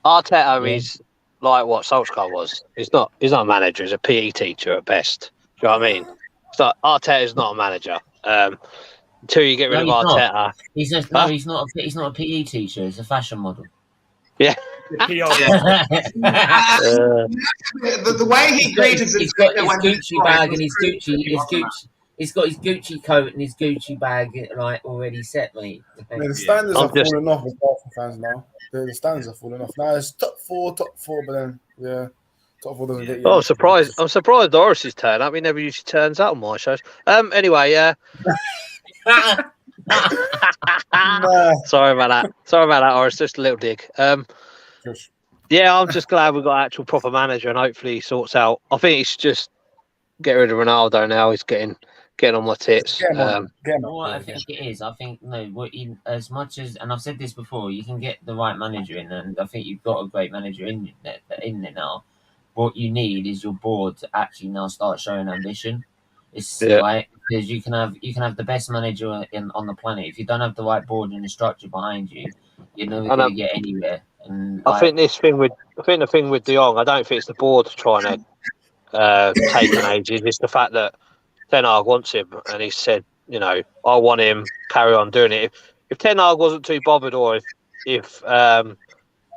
Arteta is like what Solskjaer was. He's not a manager. He's a PE teacher at best. Do you know what I mean? So Arteta is not a manager. Until you get rid of Arteta, he's not a PE teacher. He's a fashion model. Yeah. The way he greeted he's got his Gucci bag and his Gucci coat and his Gucci bag like already set, mate. The standards are falling off with Arsenal fans now. The standards are falling off. Now it's top four, but then top four doesn't get you. Oh, I'm surprised Doris's turn up. He never usually turns out on my shows. Anyway, Sorry about that, Doris. Just a little dig. Yeah, I'm just glad we've got an actual proper manager, and hopefully he sorts out. I think it's just get rid of Ronaldo now. He's getting on my tits. What I think it is, as much as, and I've said this before, you can get the right manager in, and I think you've got a great manager in there now. What you need is your board to actually now start showing ambition. It's right, because you can have the best manager on the planet. If you don't have the right board and the structure behind you, you're never going to get anywhere. And I think the thing with De Jong, I don't think it's the board trying to take an ages. It's the fact that Ten Hag wants him, and he said, I want him. Carry on doing it. If Ten Hag wasn't too bothered, or if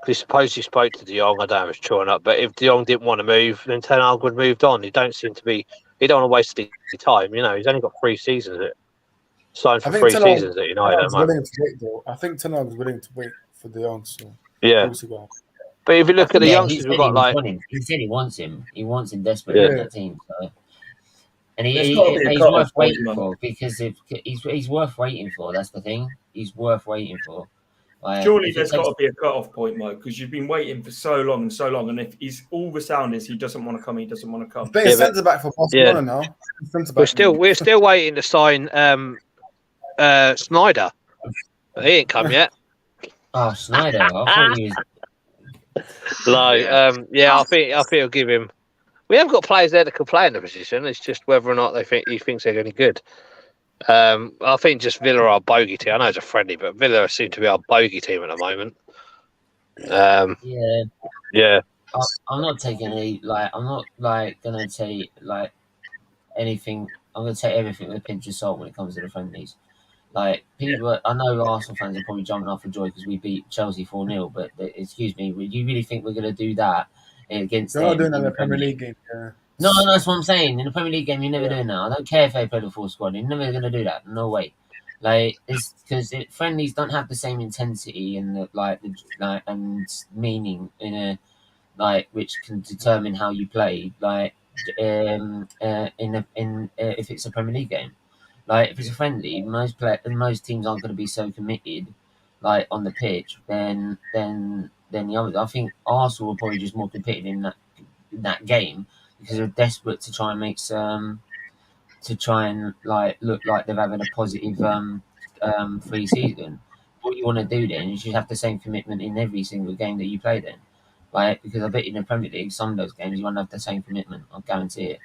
he supposedly spoke to De Jong, I don't know if it's true or not. But if De Jong didn't want to move, then Ten Hag would have moved on. He don't want to waste any time. He's only got 3 seasons. Signed for 3 seasons at United. I think Ten Hag was willing to wait for De Jong. So but if you look at the youngsters we've got, he said he wants him. He wants him desperately in that team. So. And he's worth waiting for, because he's worth waiting for. That's the thing. He's worth waiting for. Surely there's got to be a cut-off point, Mo, because you've been waiting for so long, and if he's all the sound is he doesn't want to come, he doesn't want to come. He's centre back for Barcelona now. We're still waiting to sign Snyder. He ain't come yet. Oh, Snyder! I thought he was. I think I'll give him. We have got players there that can play in the position. It's just whether or not he thinks they're any good. I think just Villa are a bogey team. I know it's a friendly, but Villa seem to be our bogey team at the moment. I'm not taking any. I'm not gonna take anything. I'm gonna take everything with a pinch of salt when it comes to the friendlies. People, I know Arsenal fans are probably jumping off for joy because we beat Chelsea 4-0, but excuse me, you really think we're going to do that against them? They're not doing that in the Premier League game. Yeah. No, that's what I'm saying. In the Premier League game, you're never doing that. I don't care if they play the full squad. You're never going to do that. No way. It's because friendlies don't have the same intensity and and meaning in a which can determine how you play. If it's a Premier League game. If it's a friendly, most teams aren't going to be so committed, on the pitch, than the others. I think Arsenal were probably just more committed in that game because they're desperate to try and make look like they're having a positive free season. What you want to do then is you have the same commitment in every single game that you play then, because I bet in the Premier League some of those games you won't have the same commitment. I guarantee it.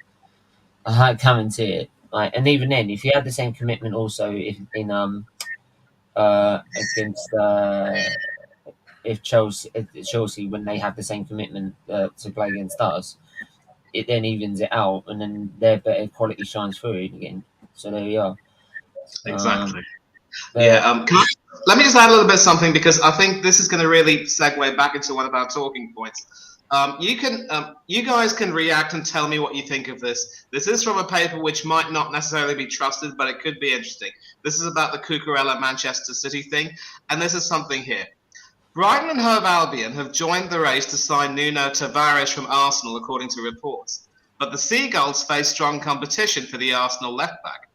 I guarantee it. And even then, if you had the same commitment also if Chelsea when they have the same commitment to play against us, it then evens it out, and then their better quality shines through again. So there we are. Exactly. Let me just add a little bit of something, because I think this is going to really segue back into one of our talking points. You guys can react and tell me what you think of this. This is from a paper which might not necessarily be trusted, but it could be interesting. This is about the Cucurella Manchester City thing, and this is something here. Brighton and Hove Albion have joined the race to sign Nuno Tavares from Arsenal, according to reports. but the Seagulls face strong competition for the Arsenal left back.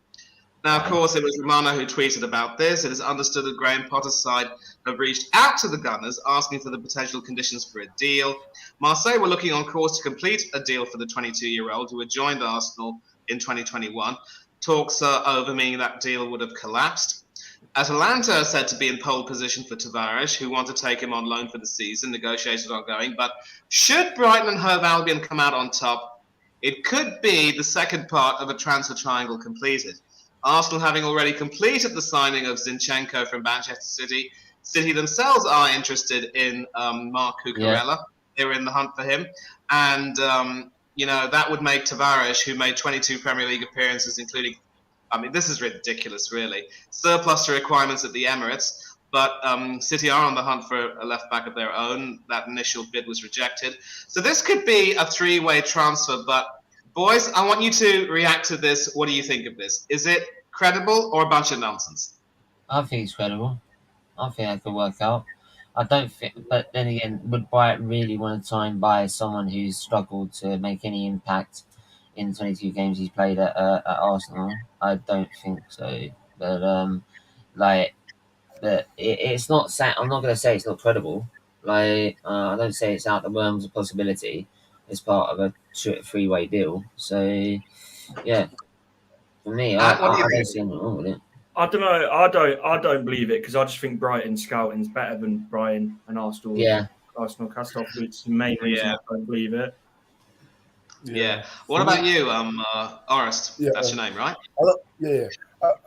Now, of course, it was Romano who tweeted about this. It is understood that Graham Potter's side have reached out to the Gunners, asking for the potential conditions for a deal. Marseille were looking on course to complete a deal for the 22-year-old who had joined Arsenal in 2021. Talks are over, meaning that deal would have collapsed. Atalanta are said to be in pole position for Tavares, who want to take him on loan for the season. Negotiations are ongoing. But should Brighton and Hove Albion come out on top, it could be the second part of a transfer triangle completed. Arsenal having already completed the signing of Zinchenko from Manchester City. City themselves are interested in Marc Cucurella. Yeah. They're in the hunt for him. And, that would make Tavares, who made 22 Premier League appearances, including, this is ridiculous, really, surplus to requirements at the Emirates. But City are on the hunt for a left back of their own. That initial bid was rejected. So this could be a three-way transfer, but boys, I want you to react to this. What do you think of this? Is it credible or a bunch of nonsense? I think it's credible. I think that could work out. I don't think, but then again, would Brighton really want to try and buy someone who's struggled to make any impact in 22 games he's played at Arsenal? I don't think so. But it's not. I'm not going to say it's not credible. I don't say it's out the realms of possibility. It's part of a three-way deal. So, yeah, for me, I don't see anything wrong with it. I don't know. I don't believe it because I just think Brighton scouting is better than Brighton and Arsenal. Yeah. Arsenal cast off. It's the main reason I don't believe it. Yeah. What about you, Orest? Yeah, that's your name, right?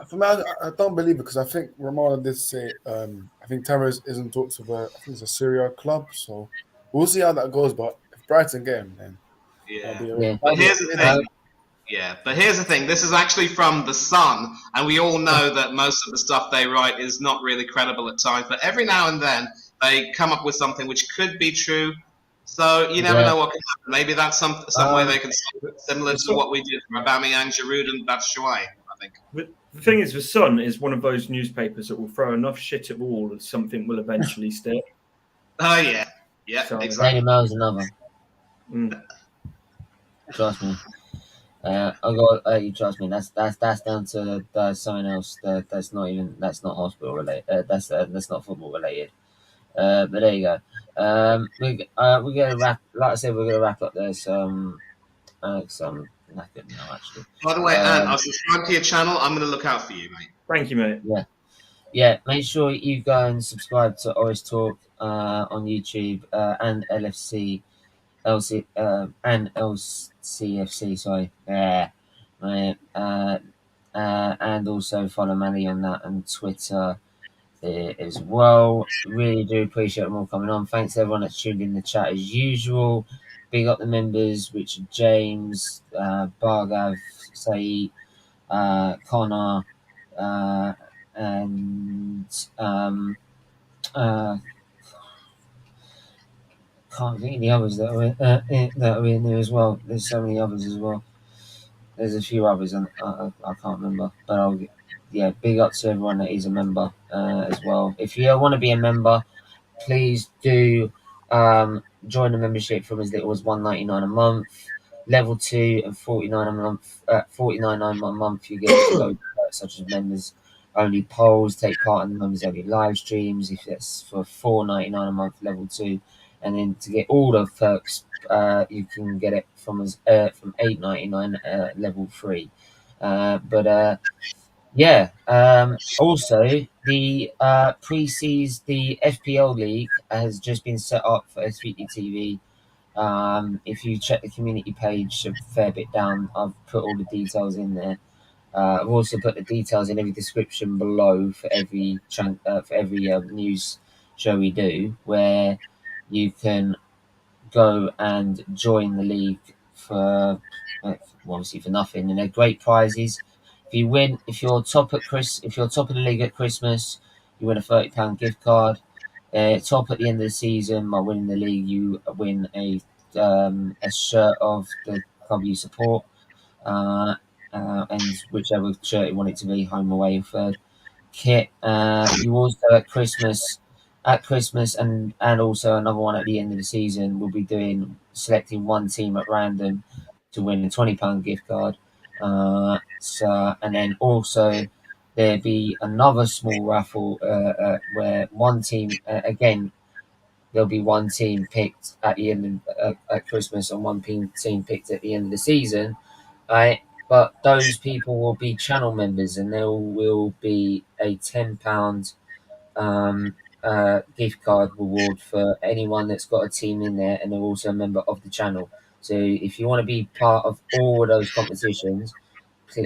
For me, I don't believe it because I think Romano did say I think Tavares is in talks with I think it's a Syria club, so we'll see how that goes. But if Brighton get him, then But here's the thing. But here's the thing. This is actually from The Sun, and we all know that most of the stuff they write is not really credible at times. But every now and then, they come up with something which could be true. So you never know what can happen. Maybe that's some way they can solve it, similar to what we did for Aubameyang, Giroud, and Batshuayi, I think. But the thing is, The Sun is one of those newspapers that will throw enough shit at the wall that something will eventually stick. Oh, yeah. Yeah, so, exactly. Daily Mail's another. Trust me. You trust me. That's down to something else. That's not hospital related. That's not football related. But there you go. We're gonna wrap. Like I said, we're gonna wrap up. There's knackered now, actually. By the way, Anne, I'll subscribe to your channel. I'm gonna look out for you, mate. Thank you, mate. Yeah. Make sure you go and subscribe to Orest Talk on YouTube and LCFC. Sorry. And also follow Manny on that and Twitter as well. Really do appreciate them all coming on. Thanks everyone that's tuned in the chat as usual. Big up the members, which are James, Bargav, Saeed, Connor, and can't think of the others that are in there as well. There's so many others as well. There's a few others, and I can't remember. But big up to everyone that is a member as well. If you want to be a member, please do join the membership from as little as $1.99 a month. Level 2 and $49 a month. $49.99 a month. You get to go such as members only polls, take part in the members only live streams. If that's for $4.99 a month, level 2. And then to get all the perks, you can get it from $8.99 level 3. Also the pre-season, the FPL League has just been set up for SFeatleyTV. If you check the community page a fair bit down, I've put all the details in there. I've also put the details in every description below for every news show we do, where you can go and join the league for obviously for nothing, and they're great prizes. If you're top of the league at Christmas, you win a £30 gift card. Top at the end of the season by winning the league, you win a shirt of the club you support, and whichever shirt you want it to be, home, away, or third kit. You also at Christmas, and also another one at the end of the season, we'll be selecting one team at random to win a £20 gift card. And then also there'll be another small raffle where one team again. There'll be one team picked at the end of, at Christmas and one team picked at the end of the season, right? But those people will be channel members, and there will be a £10 gift card reward for anyone that's got a team in there, and they're also a member of the channel. So if you want to be part of all of those competitions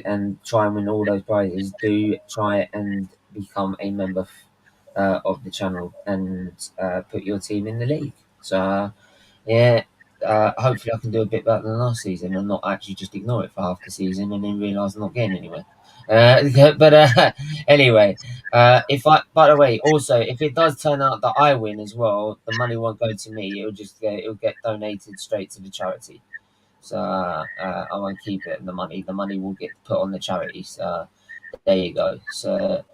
and try and win all those prizes, do try and become a member of the channel and put your team in the league. So yeah, hopefully I can do a bit better than last season and not actually just ignore it for half the season and then realise I'm not getting anywhere. Anyway, by the way, also if it does turn out that I win as well, the money won't go to me. It'll get donated straight to the charity. So I won't keep it. The money will get put on the charity. So there you go. So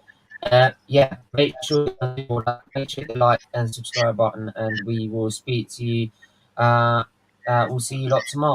yeah, make sure you do all that. Make sure you hit the like and subscribe button, and we will speak to you. We'll see you lot tomorrow.